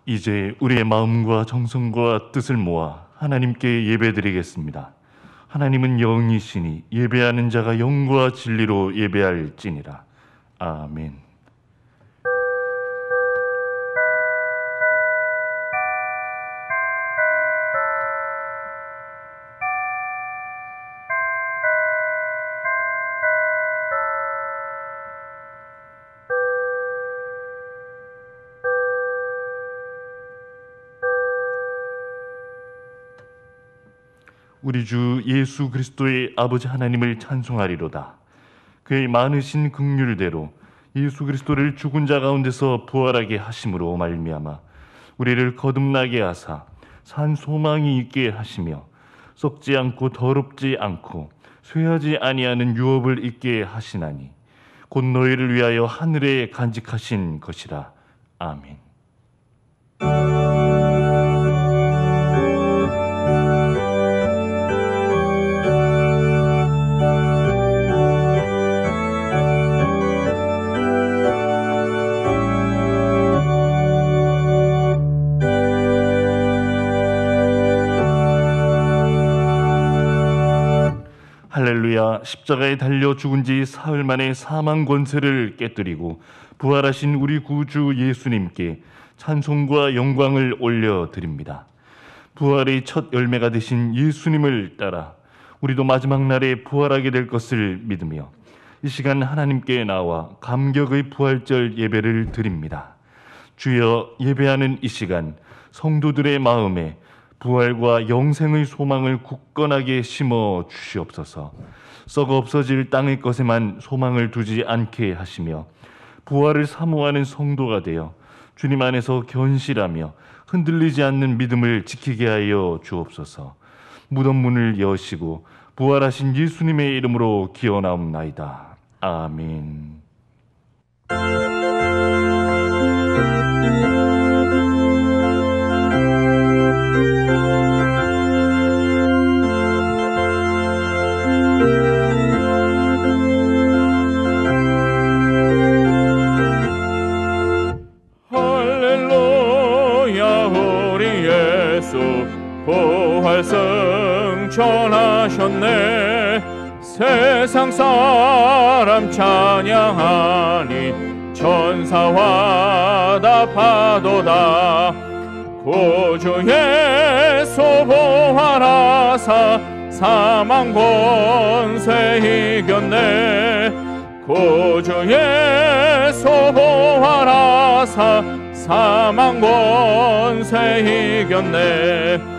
이제 우리의 마음과 정성과 뜻을 모아 하나님께 예배드리겠습니다. 하나님은 영이시니 예배하는 자가 영과 진리로 예배할지니라. 아멘. 우리 주 예수 그리스도의 아버지 하나님을 찬송하리로다. 그의 많으신 긍휼대로 예수 그리스도를 죽은 자 가운데서 부활하게 하심으로 말미암아 우리를 거듭나게 하사 산 소망이 있게 하시며 썩지 않고 더럽지 않고 쇠하지 아니하는 유업을 있게 하시나니 곧 너희를 위하여 하늘에 간직하신 것이라. 아멘. 할렐루야. 십자가에 달려 죽은 지 사흘 만에 사망 권세를 깨뜨리고 부활하신 우리 구주 예수님께 찬송과 영광을 올려드립니다. 부활의 첫 열매가 되신 예수님을 따라 우리도 마지막 날에 부활하게 될 것을 믿으며 이 시간 하나님께 나와 감격의 부활절 예배를 드립니다. 주여, 예배하는 이 시간 성도들의 마음에 부활과 영생의 소망을 굳건하게 심어 주시옵소서. 썩어 없어질 땅의 것에만 소망을 두지 않게 하시며 부활을 사모하는 성도가 되어 주님 안에서 견실하며 흔들리지 않는 믿음을 지키게 하여 주옵소서. 무덤 문을 여시고 부활하신 예수님의 이름으로 기원하옵나이다. 아멘. 승천하셨네. 세상 사람 찬양하니 천사와 답하도다. 구주 예수 부활하사 사망 권세 이겼네. 구주 예수 부활하사 사망 권세 이겼네.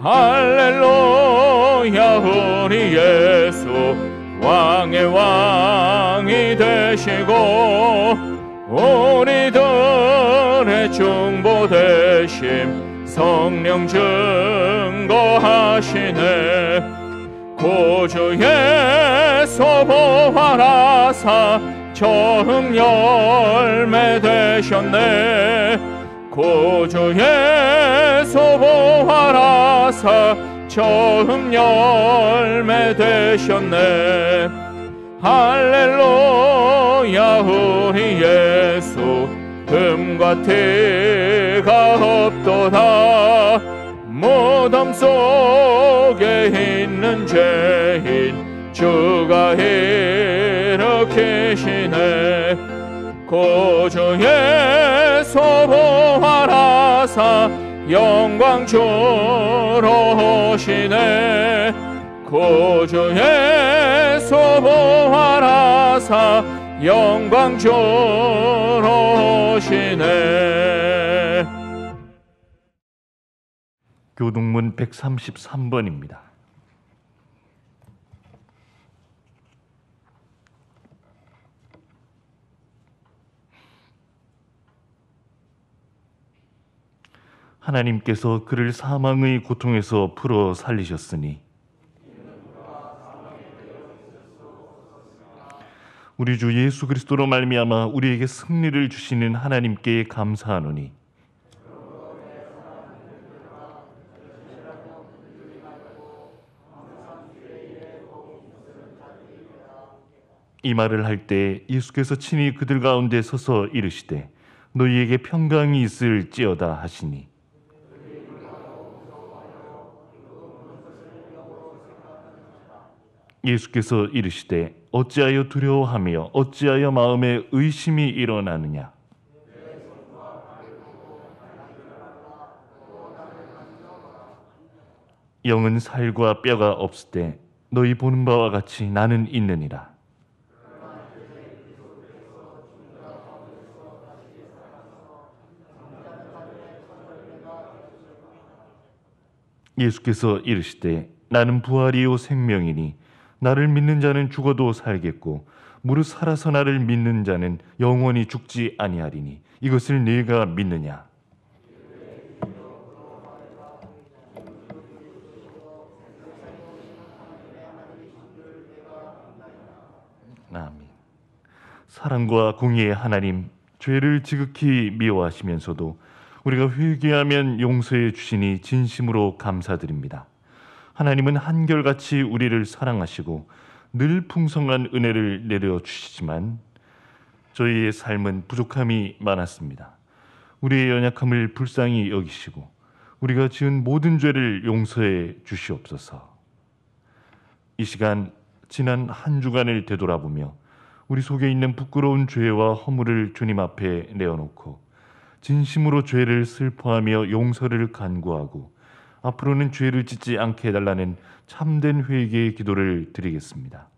할렐루야. 우리 예수 왕의 왕이 되시고 우리들의 중보 되심 성령 증거하시네. 구주 예수 부활하사 처음 열매 되셨네. 구주 예수 부활하사 처음 열매 되셨네. 할렐루야. 우리 예수 금과 티가 없도다. 무덤 속에 있는 죄인 주가 일으키시네. 구주 예수 부활하사 영광 주로 오시네. 구주 예수 부활하사 영광 주로 오시네. 교동문 133번입니다. 하나님께서 그를 사망의 고통에서 풀어 살리셨으니 우리 주 예수 그리스도로 말미암아 우리에게 승리를 주시는 하나님께 감사하노니 이 말을 할 때 예수께서 친히 그들 가운데 서서 이르시되 너희에게 평강이 있을지어다 하시니 예수께서 이르시되 어찌하여 두려워하며 어찌하여 마음에 의심이 일어나느냐. 영은 살과 뼈가 없을 때 너희 보는 바와 같이 나는 있느니라. 예수께서 이르시되 나는 부활이요 생명이니 나를 믿는 자는 죽어도 살겠고 무릇 살아서 나를 믿는 자는 영원히 죽지 아니하리니 이것을 네가 믿느냐. 아멘. 사랑과 공의의 하나님, 죄를 지극히 미워하시면서도 우리가 회개하면 용서해 주시니 진심으로 감사드립니다. 하나님은 한결같이 우리를 사랑하시고 늘 풍성한 은혜를 내려주시지만 저희의 삶은 부족함이 많았습니다. 우리의 연약함을 불쌍히 여기시고 우리가 지은 모든 죄를 용서해 주시옵소서. 이 시간 지난 한 주간을 되돌아보며 우리 속에 있는 부끄러운 죄와 허물을 주님 앞에 내어놓고 진심으로 죄를 슬퍼하며 용서를 간구하고 앞으로는 죄를 짓지 않게 해달라는 참된 회개의 기도를 드리겠습니다.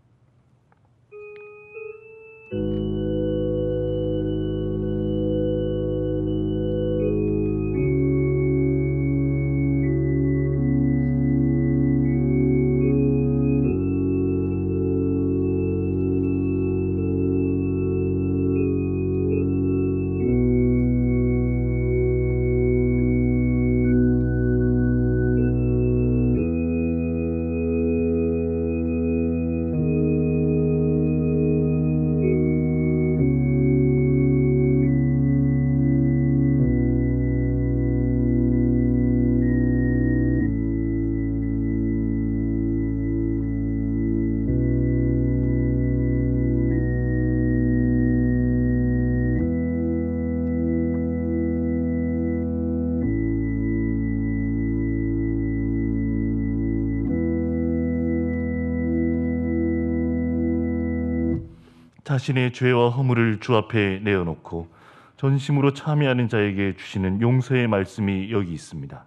자신의 죄와 허물을 주 앞에 내어놓고 전심으로 참여하는 자에게 주시는 용서의 말씀이 여기 있습니다.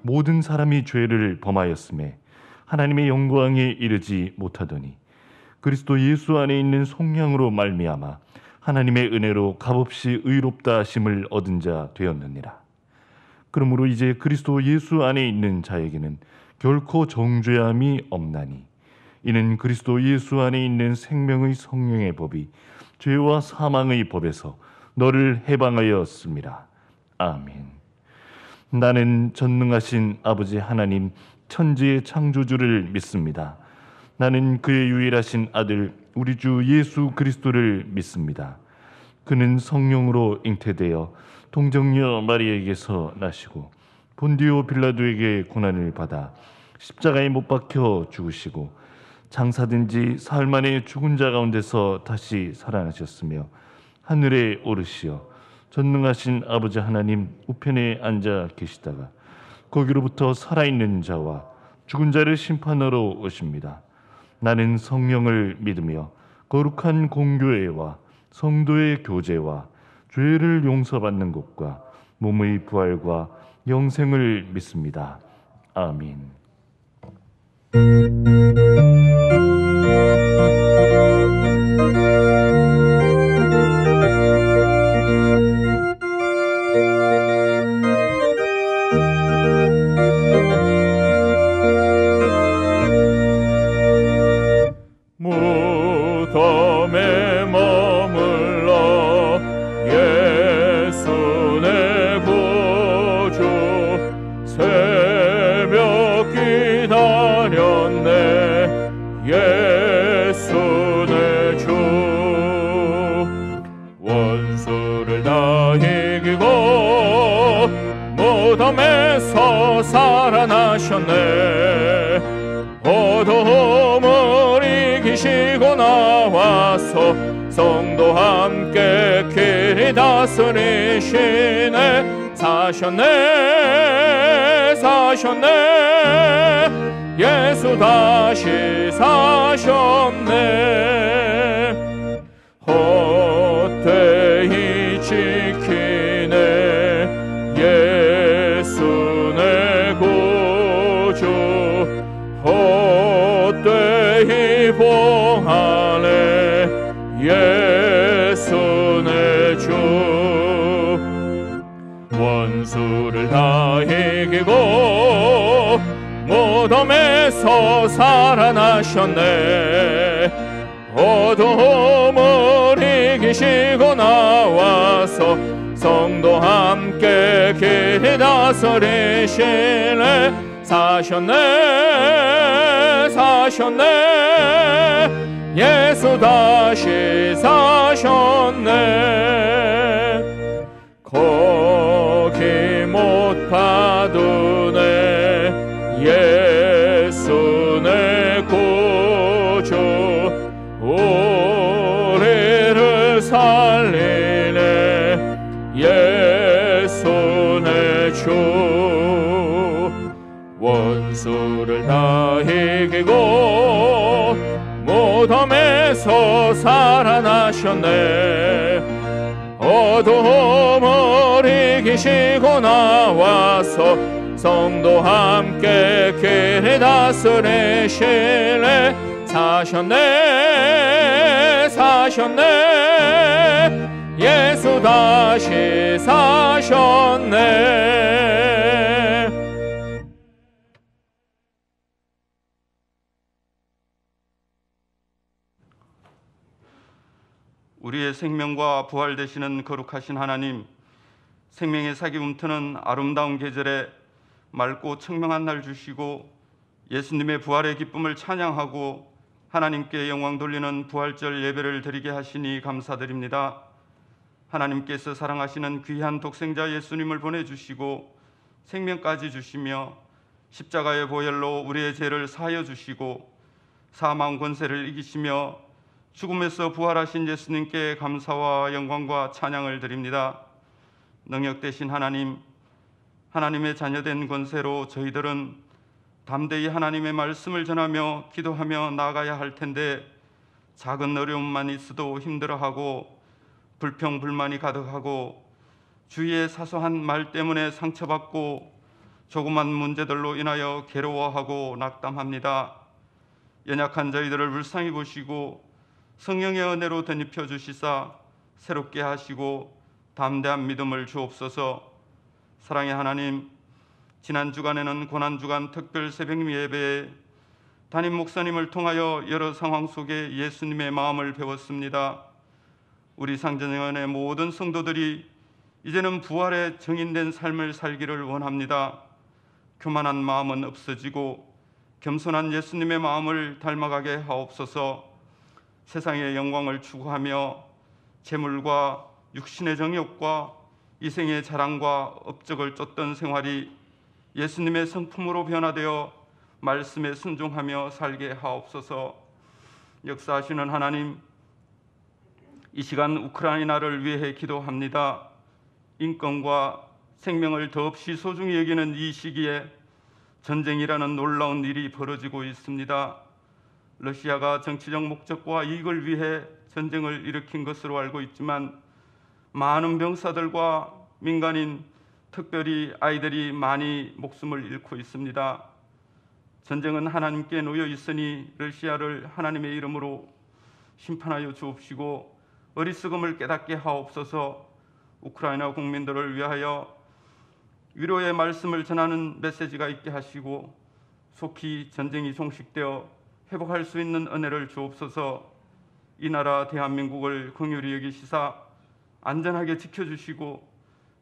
모든 사람이 죄를 범하였음에 하나님의 영광에 이르지 못하더니 그리스도 예수 안에 있는 속량으로 말미암아 하나님의 은혜로 값없이 의롭다 하심을 얻은 자 되었느니라. 그러므로 이제 그리스도 예수 안에 있는 자에게는 결코 정죄함이 없나니 이는 그리스도 예수 안에 있는 생명의 성령의 법이 죄와 사망의 법에서 너를 해방하였습니다. 아멘. 나는 전능하신 아버지 하나님 천지의 창조주를 믿습니다. 나는 그의 유일하신 아들 우리 주 예수 그리스도를 믿습니다. 그는 성령으로 잉태되어 동정녀 마리아에게서 나시고 본디오 빌라도에게 고난을 받아 십자가에 못 박혀 죽으시고 장사된 지 사흘 만에 죽은 자 가운데서 다시 살아나셨으며 하늘에 오르시어 전능하신 아버지 하나님 우편에 앉아 계시다가 거기로부터 살아있는 자와 죽은 자를 심판하러 오십니다. 나는 성령을 믿으며 거룩한 공교회와 성도의 교제와 죄를 용서받는 것과 몸의 부활과 영생을 믿습니다. 아멘. 무덤에 머물러 예수 내 구주 새벽 기다렸네 예수 내 주 원수를 다 이기고 무덤에서 살아나셨네 어둠을 이기시고 나와서 성도 함께 길이 다스리 대신에 사셨네 예수 다시 사셨네 헛되이 지키네 예수 내 구주 헛되이 보하네 예수 내 주 원수를 다 이기고 무덤에서 살아나셨네 어둠을 이기시고 나와서 성도 함께 길 다스리시네 사셨네 예수 다시 사셨네 거기 못 가두네 예수 내 구주 우리를 살리네 예수 내 주 원수를 다 이기고 무덤에서 살아나셨네 어둠을 이기시고 나와서 성도 함께 길 다스리시네 사셨네 예수 다시 사셨네 우리의 생명과 부활 되시는 거룩하신 하나님, 생명의 사기 움트는 아름다운 계절에 맑고 청명한 날 주시고 예수님의 부활의 기쁨을 찬양하고 하나님께 영광 돌리는 부활절 예배를 드리게 하시니 감사드립니다. 하나님께서 사랑하시는 귀한 독생자 예수님을 보내주시고 생명까지 주시며 십자가의 보혈로 우리의 죄를 사하여 주시고 사망 권세를 이기시며 죽음에서 부활하신 예수님께 감사와 영광과 찬양을 드립니다. 능력 되신 하나님, 하나님의 자녀된 권세로 저희들은 담대히 하나님의 말씀을 전하며 기도하며 나아가야 할 텐데 작은 어려움만 있어도 힘들어하고 불평불만이 가득하고 주위의 사소한 말 때문에 상처받고 조그만 문제들로 인하여 괴로워하고 낙담합니다. 연약한 저희들을 불쌍히 보시고 성령의 은혜로 덧입혀 주시사 새롭게 하시고 담대한 믿음을 주옵소서. 사랑의 하나님, 지난 주간에는 고난주간 특별 새벽 예배에 담임 목사님을 통하여 여러 상황 속에 예수님의 마음을 배웠습니다. 우리 상전연의 모든 성도들이 이제는 부활의 정인된 삶을 살기를 원합니다. 교만한 마음은 없어지고 겸손한 예수님의 마음을 닮아가게 하옵소서. 세상의 영광을 추구하며 재물과 육신의 정욕과 이생의 자랑과 업적을 쫓던 생활이 예수님의 성품으로 변화되어 말씀에 순종하며 살게 하옵소서. 역사하시는 하나님, 이 시간 우크라이나를 위해 기도합니다. 인권과 생명을 더없이 소중히 여기는 이 시기에 전쟁이라는 놀라운 일이 벌어지고 있습니다. 러시아가 정치적 목적과 이익을 위해 전쟁을 일으킨 것으로 알고 있지만 많은 병사들과 민간인, 특별히 아이들이 많이 목숨을 잃고 있습니다. 전쟁은 하나님께 놓여 있으니 러시아를 하나님의 이름으로 심판하여 주옵시고 어리석음을 깨닫게 하옵소서. 우크라이나 국민들을 위하여 위로의 말씀을 전하는 메시지가 있게 하시고 속히 전쟁이 종식되어 회복할 수 있는 은혜를 주옵소서. 이 나라 대한민국을 긍휼히 여기시사 안전하게 지켜주시고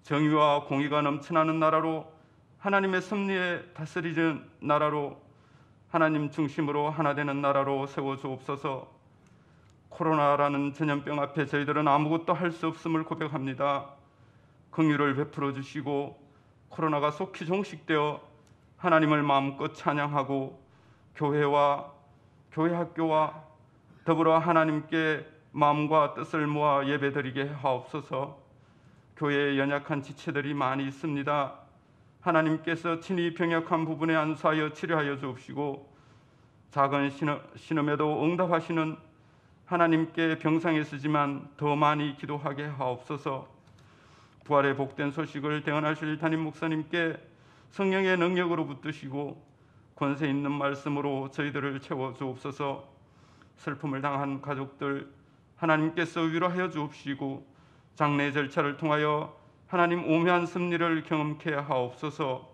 정의와 공의가 넘쳐나는 나라로, 하나님의 섭리에 다스리는 나라로, 하나님 중심으로 하나 되는 나라로 세워주옵소서. 코로나라는 전염병 앞에 저희들은 아무것도 할 수 없음을 고백합니다. 긍휼을 베풀어 주시고 코로나가 속히 종식되어 하나님을 마음껏 찬양하고 교회와 교회 학교와 더불어 하나님께 마음과 뜻을 모아 예배드리게 하옵소서. 교회에 연약한 지체들이 많이 있습니다. 하나님께서 친히 병약한 부분에 안수하여 치료하여 주옵시고 작은 신음에도 응답하시는 하나님께 병상에 쓰지만 더 많이 기도하게 하옵소서. 부활의 복된 소식을 대언하실 담임 목사님께 성령의 능력으로 붙드시고 권세 있는 말씀으로 저희들을 채워 주옵소서. 슬픔을 당한 가족들 하나님께서 위로하여 주옵시고 장례 절차를 통하여 하나님 오묘한 섭리를 경험케 하옵소서.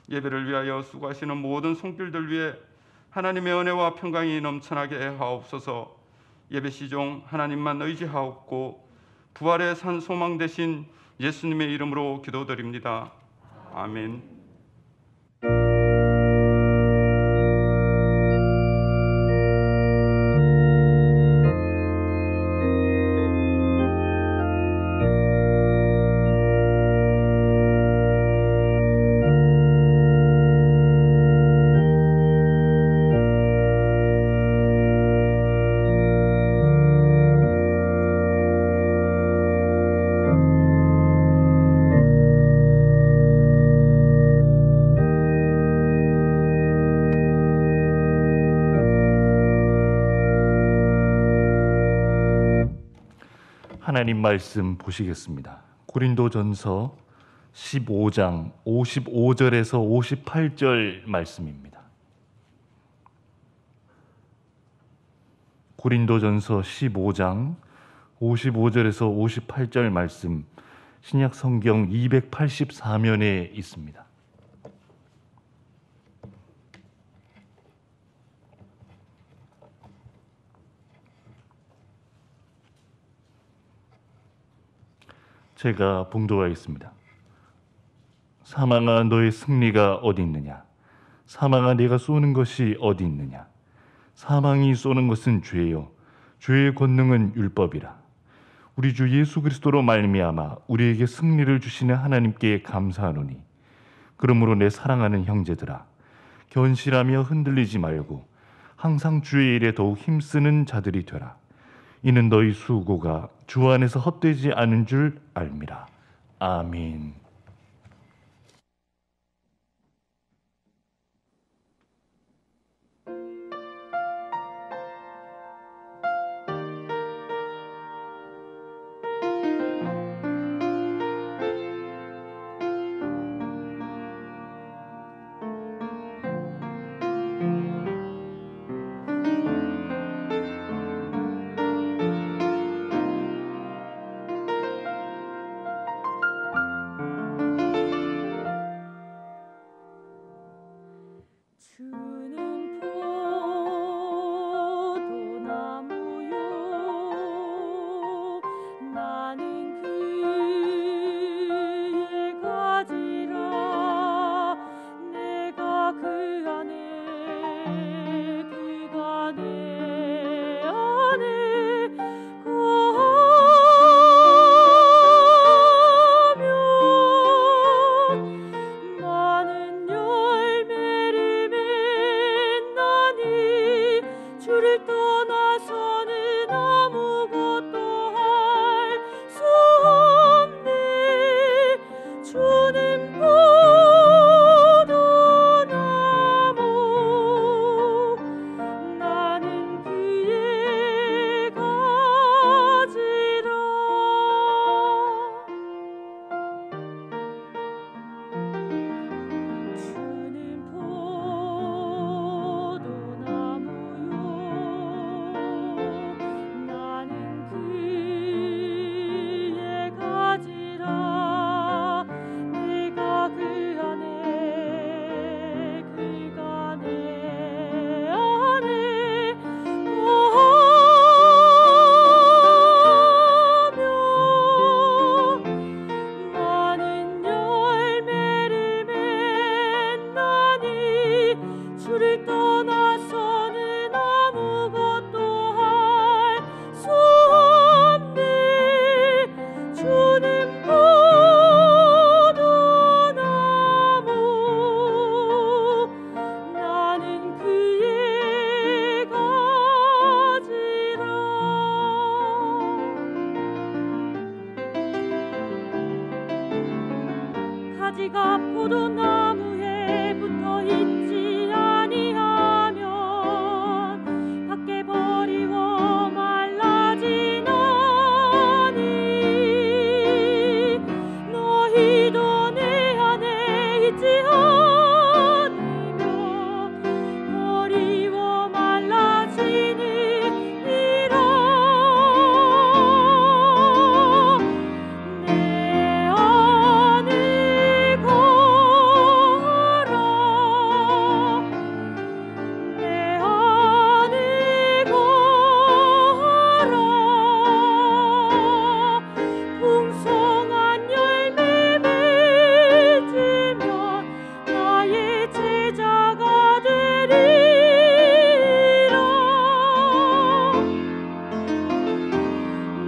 예배를 위하여 수고하시는 모든 손길들 위해 하나님의 은혜와 평강이 넘쳐나게 하옵소서. 예배 시종 하나님만 의지하옵고 부활의 산 소망 되신 예수님의 이름으로 기도드립니다. 아멘. 하나님 말씀 보시겠습니다. 고린도전서 15장 55절에서 58절 말씀입니다. 고린도전서 15장 55절에서 58절 말씀, 신약 성경 284면에 있습니다. 제가 봉독하겠습니다. 사망아, 너의 승리가 어디 있느냐? 사망아, 네가 쏘는 것이 어디 있느냐? 사망이 쏘는 것은 죄요, 죄의 권능은 율법이라. 우리 주 예수 그리스도로 말미암아 우리에게 승리를 주시는 하나님께 감사하노니, 그러므로 내 사랑하는 형제들아, 견실하며 흔들리지 말고 항상 주의 일에 더욱 힘쓰는 자들이 되라. 이는 너희 수고가 주 안에서 헛되지 않은 줄 알미라. 아멘. 가지가 포도나무에 붙어 있지 아니하면 밖에 버리고 말라지나니 너희도 내 안에 있지 않으면 버리고 말라지니라. 내 안에 거라 내 안에 거라 풍성한 열매 맺으면 나의 제자가 되리라.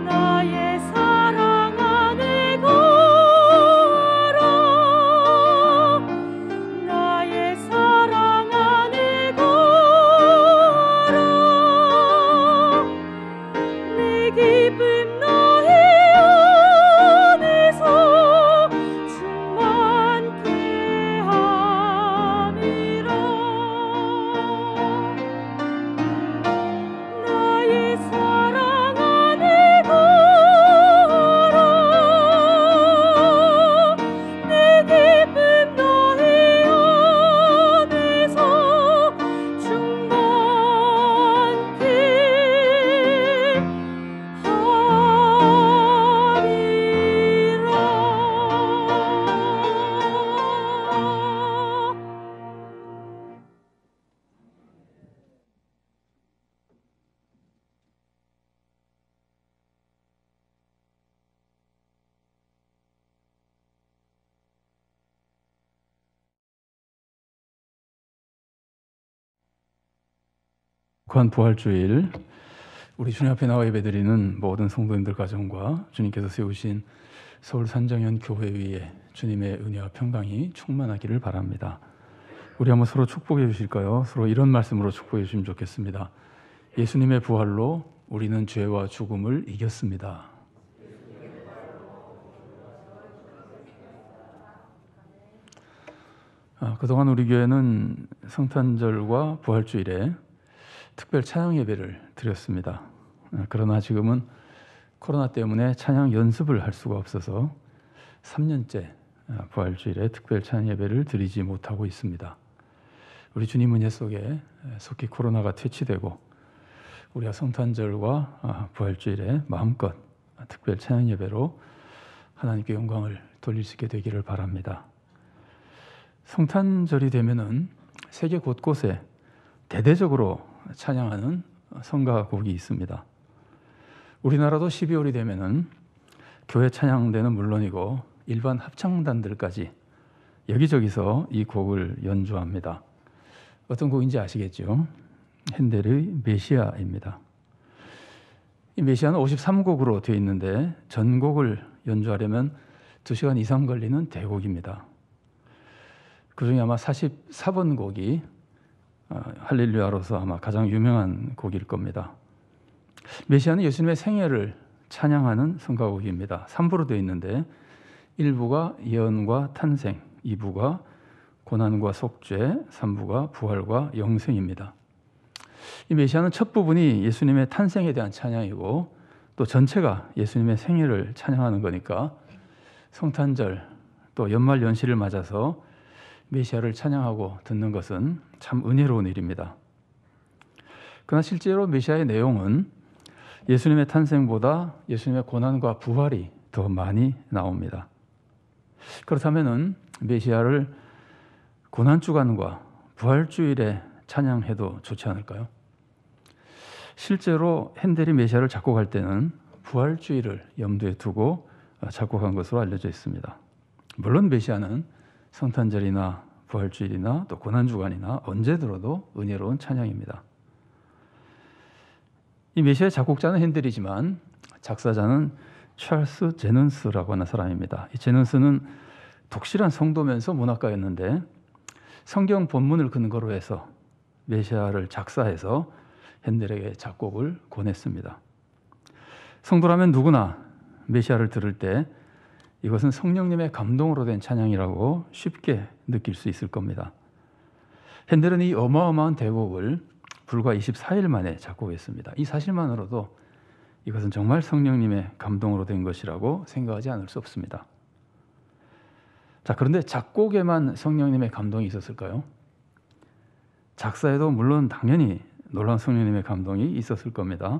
나의 사랑 안에 거라 나의 사랑 안에 거라 내 기쁨 너희 안에서 충만케 함이라. 나의 사랑 안에 거라 내 기쁨 너희 안에서 충만케 함이라. 북한 부활주일 우리 주님 앞에 나와 예배드리는 모든 성도님들 가정과 주님께서 세우신 서울 산정현 교회 위에 주님의 은혜와 평강이 충만하기를 바랍니다. 우리 한번 서로 축복해 주실까요? 서로 이런 말씀으로 축복해 주시면 좋겠습니다. 예수님의 부활로 우리는 죄와 죽음을 이겼습니다. 그동안 우리 교회는 성탄절과 부활주일에 특별 찬양 예배를 드렸습니다. 그러나 지금은 코로나 때문에 찬양 연습을 할 수가 없어서 3년째 부활주일에 특별 찬양 예배를 드리지 못하고 있습니다. 우리 주님 은혜 속에 속히 코로나가 퇴치되고 우리가 성탄절과 부활주일에 마음껏 특별 찬양 예배로 하나님께 영광을 돌릴 수 있게 되기를 바랍니다. 성탄절이 되면은 세계 곳곳에 대대적으로 찬양하는 성가곡이 있습니다. 우리나라도 12월이 되면은 교회 찬양대는 물론이고 일반 합창단들까지 여기저기서 이 곡을 연주합니다. 어떤 곡인지 아시겠죠? 핸델의 메시아입니다. 이 메시아는 53곡으로 되어 있는데 전곡을 연주하려면 2시간 이상 걸리는 대곡입니다. 그중에 아마 44번 곡이 할렐루야로서 아마 가장 유명한 곡일 겁니다. 메시아는 예수님의 생애를 찬양하는 성가곡입니다. 3부로 되어 있는데 1부가 예언과 탄생, 2부가 고난과 속죄, 3부가 부활과 영생입니다. 이 메시아는 첫 부분이 예수님의 탄생에 대한 찬양이고 또 전체가 예수님의 생애를 찬양하는 거니까 성탄절 또 연말 연시를 맞아서 메시아를 찬양하고 듣는 것은 참 은혜로운 일입니다. 그러나 실제로 메시아의 내용은 예수님의 탄생보다 예수님의 고난과 부활이 더 많이 나옵니다. 그렇다면 메시아를 고난주간과 부활주일에 찬양해도 좋지 않을까요? 실제로 핸델이 메시아를 작곡할 때는 부활주일을 염두에 두고 작곡한 것으로 알려져 있습니다. 물론 메시아는 성탄절이나 부활주일이나 또 고난주간이나 언제 들어도 은혜로운 찬양입니다. 이 메시아의 작곡자는 핸델이지만 작사자는 찰스 제넌스라고 하는 사람입니다. 이 제넌스는 독실한 성도면서 문학가였는데 성경 본문을 근거로 해서 메시아를 작사해서 핸델에게 작곡을 권했습니다. 성도라면 누구나 메시아를 들을 때 이것은 성령님의 감동으로 된 찬양이라고 쉽게 느낄 수 있을 겁니다. 핸델은 이 어마어마한 대곡을 불과 24일 만에 작곡했습니다. 이 사실만으로도 이것은 정말 성령님의 감동으로 된 것이라고 생각하지 않을 수 없습니다. 자, 그런데 작곡에만 성령님의 감동이 있었을까요? 작사에도 물론 당연히 놀라운 성령님의 감동이 있었을 겁니다.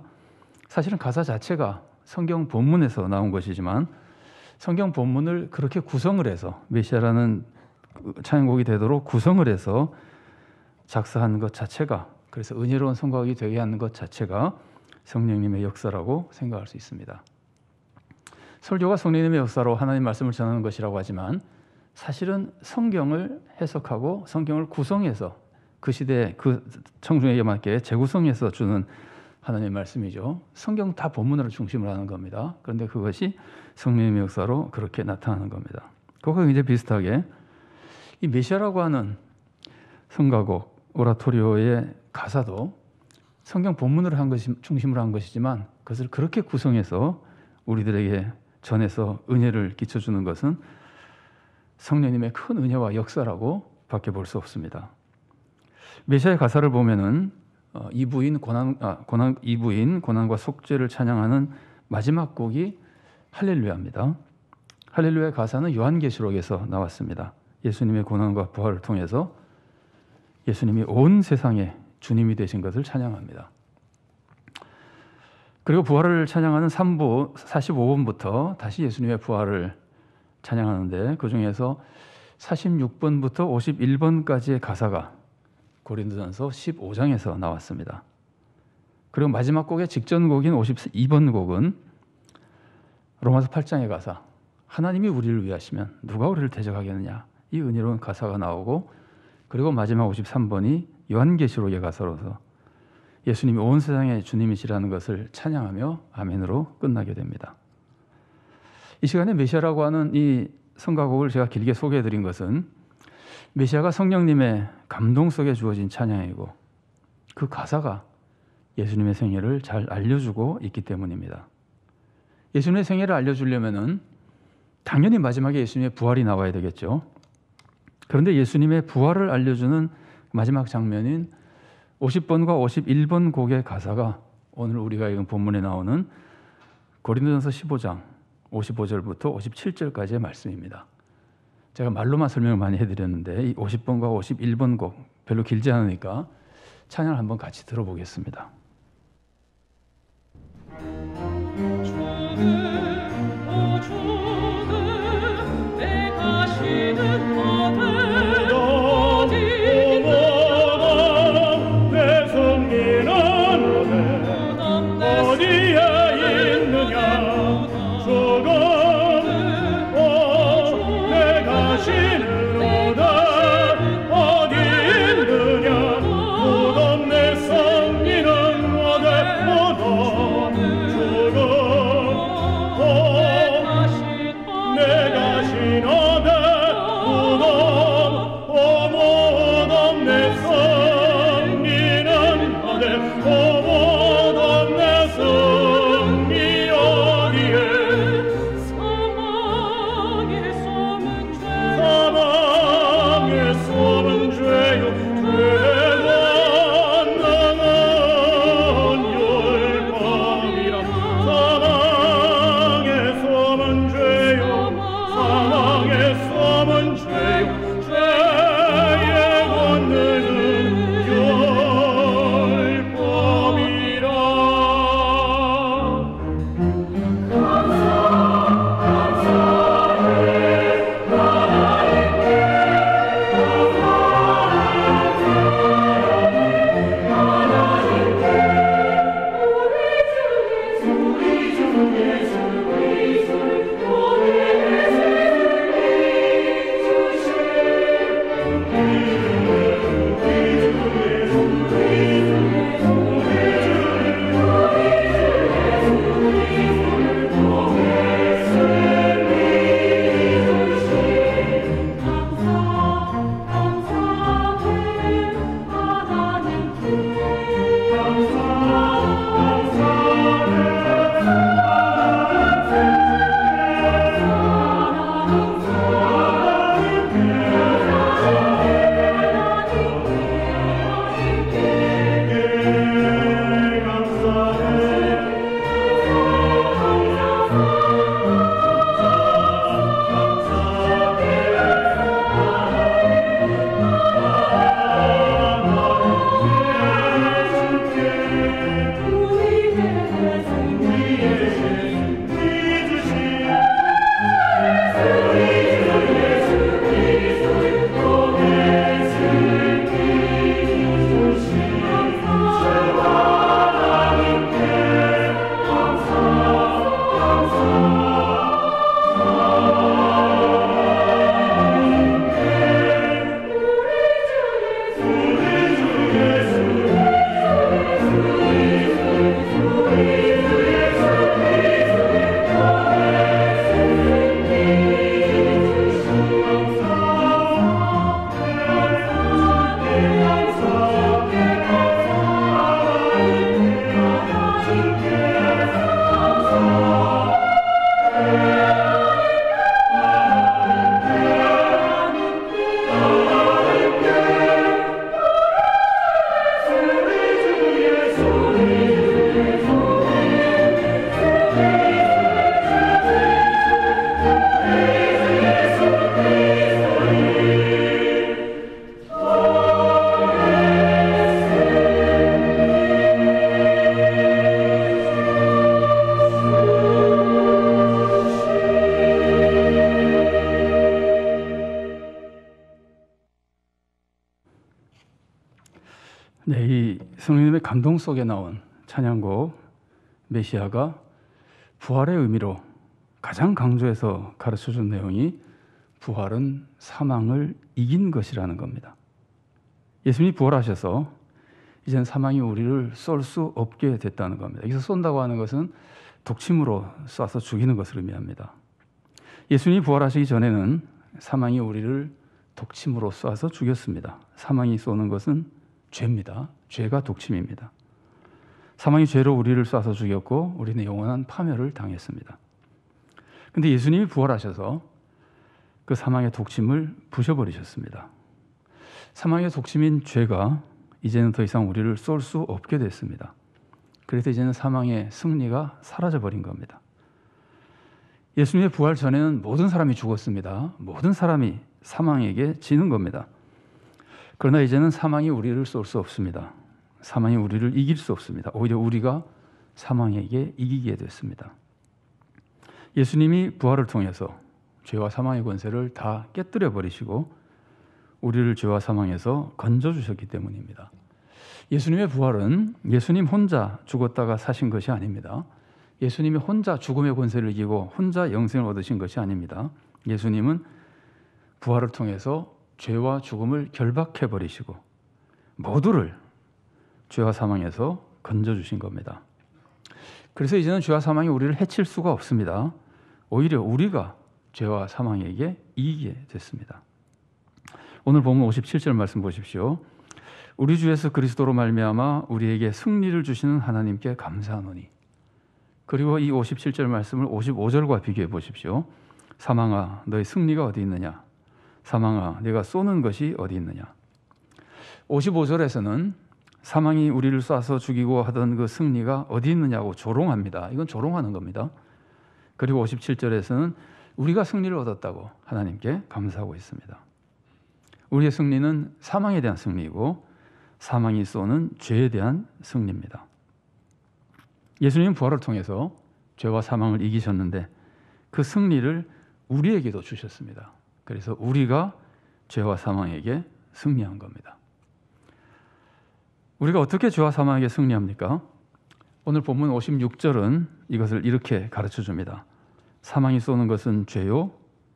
사실은 가사 자체가 성경 본문에서 나온 것이지만 성경 본문을 그렇게 구성을 해서 메시아라는 찬양곡이 되도록 구성을 해서 작사한 것 자체가, 그래서 은혜로운 성곽이 되게 하는 것 자체가 성령님의 역사라고 생각할 수 있습니다. 설교가 성령님의 역사로 하나님 말씀을 전하는 것이라고 하지만 사실은 성경을 해석하고 성경을 구성해서 그 시대 그 청중에게 맞게 재구성해서 주는 하나님의 말씀이죠. 성경 다 본문으로 중심을 하는 겁니다. 그런데 그것이 성령님의 역사로 그렇게 나타나는 겁니다. 그것과 굉장히 비슷하게 이 메시아라고 하는 성가곡 오라토리오의 가사도 성경 본문으로 한 것이 중심으로 한 것이지만 그것을 그렇게 구성해서 우리들에게 전해서 은혜를 끼쳐주는 것은 성령님의 큰 은혜와 역사라고 밖에 볼 수 없습니다. 메시아의 가사를 보면은 이부인 고난과 속죄를 찬양하는 마지막 곡이 할렐루야입니다. 할렐루야의 가사는 요한계시록에서 나왔습니다. 예수님의 고난과 부활을 통해서 예수님이 온 세상에 주님이 되신 것을 찬양합니다. 그리고 부활을 찬양하는 3부 45번부터 다시 예수님의 부활을 찬양하는데 그 중에서 46번부터 51번까지의 가사가 고린도전서 15장에서 나왔습니다. 그리고 마지막 곡의 직전 곡인 52번 곡은 로마서 8장의 가사, 하나님이 우리를 위하시면 누가 우리를 대적하겠느냐, 이 은혜로운 가사가 나오고, 그리고 마지막 53번이 요한계시록의 가사로서 예수님이 온 세상의 주님이시라는 것을 찬양하며 아멘으로 끝나게 됩니다. 이 시간에 메시아라고 하는 이 성가곡을 제가 길게 소개해드린 것은 메시아가 성령님의 감동 속에 주어진 찬양이고 그 가사가 예수님의 생애를 잘 알려주고 있기 때문입니다. 예수님의 생애를 알려주려면은 당연히 마지막에 예수님의 부활이 나와야 되겠죠. 그런데 예수님의 부활을 알려주는 마지막 장면인 50번과 51번 곡의 가사가 오늘 우리가 읽은 본문에 나오는 고린도전서 15장 55절부터 57절까지의 말씀입니다. 제가 말로만 설명을 많이 해드렸는데 이 50번과 51번 곡 별로 길지 않으니까 찬양을 한번 같이 들어보겠습니다. 주는 내 가시는 곳에 내 성기는 어디에 있느냐 주는 내 가시는 어디 있느냐 무덤 내 성기는 네, 이 성령님의 감동 속에 나온 찬양곡 메시아가 부활의 의미로 가장 강조해서 가르쳐준 내용이 부활은 사망을 이긴 것이라는 겁니다. 예수님이 부활하셔서 이제는 사망이 우리를 쏠 수 없게 됐다는 겁니다. 여기서 쏜다고 하는 것은 독침으로 쏴서 죽이는 것을 의미합니다. 예수님이 부활하시기 전에는 사망이 우리를 독침으로 쏴서 죽였습니다. 사망이 쏘는 것은 죄입니다. 죄가 독침입니다. 사망이 죄로 우리를 쏴서 죽였고 우리는 영원한 파멸을 당했습니다. 그런데 예수님이 부활하셔서 그 사망의 독침을 부셔버리셨습니다. 사망의 독침인 죄가 이제는 더 이상 우리를 쏠 수 없게 됐습니다. 그래서 이제는 사망의 승리가 사라져버린 겁니다. 예수님의 부활 전에는 모든 사람이 죽었습니다. 모든 사람이 사망에게 지는 겁니다. 그러나 이제는 사망이 우리를 쏠 수 없습니다. 사망이 우리를 이길 수 없습니다. 오히려 우리가 사망에게 이기게 됐습니다. 예수님이 부활을 통해서 죄와 사망의 권세를 다 깨뜨려 버리시고 우리를 죄와 사망에서 건져주셨기 때문입니다. 예수님의 부활은 예수님 혼자 죽었다가 사신 것이 아닙니다. 예수님이 혼자 죽음의 권세를 이기고 혼자 영생을 얻으신 것이 아닙니다. 예수님은 부활을 통해서 죄와 죽음을 결박해 버리시고 모두를 죄와 사망에서 건져주신 겁니다. 그래서 이제는 죄와 사망이 우리를 해칠 수가 없습니다. 오히려 우리가 죄와 사망에게 이기게 됐습니다. 오늘 본문 57절 말씀 보십시오. 우리 주 예수 그리스도로 말미암아 우리에게 승리를 주시는 하나님께 감사하노니. 그리고 이 57절 말씀을 55절과 비교해 보십시오. 사망아 너의 승리가 어디 있느냐? 사망아 네가 쏘는 것이 어디 있느냐? 55절에서는 사망이 우리를 쏴서 죽이고 하던 그 승리가 어디 있느냐고 조롱합니다. 이건 조롱하는 겁니다. 그리고 57절에서는 우리가 승리를 얻었다고 하나님께 감사하고 있습니다. 우리의 승리는 사망에 대한 승리이고 사망이 쏘는 죄에 대한 승리입니다. 예수님은 부활을 통해서 죄와 사망을 이기셨는데 그 승리를 우리에게도 주셨습니다. 그래서 우리가 죄와 사망에게 승리한 겁니다. 우리가 어떻게 죄와 사망에게 승리합니까? 오늘 본문 56절은 이것을 이렇게 가르쳐줍니다. 사망이 쏘는 것은 죄요,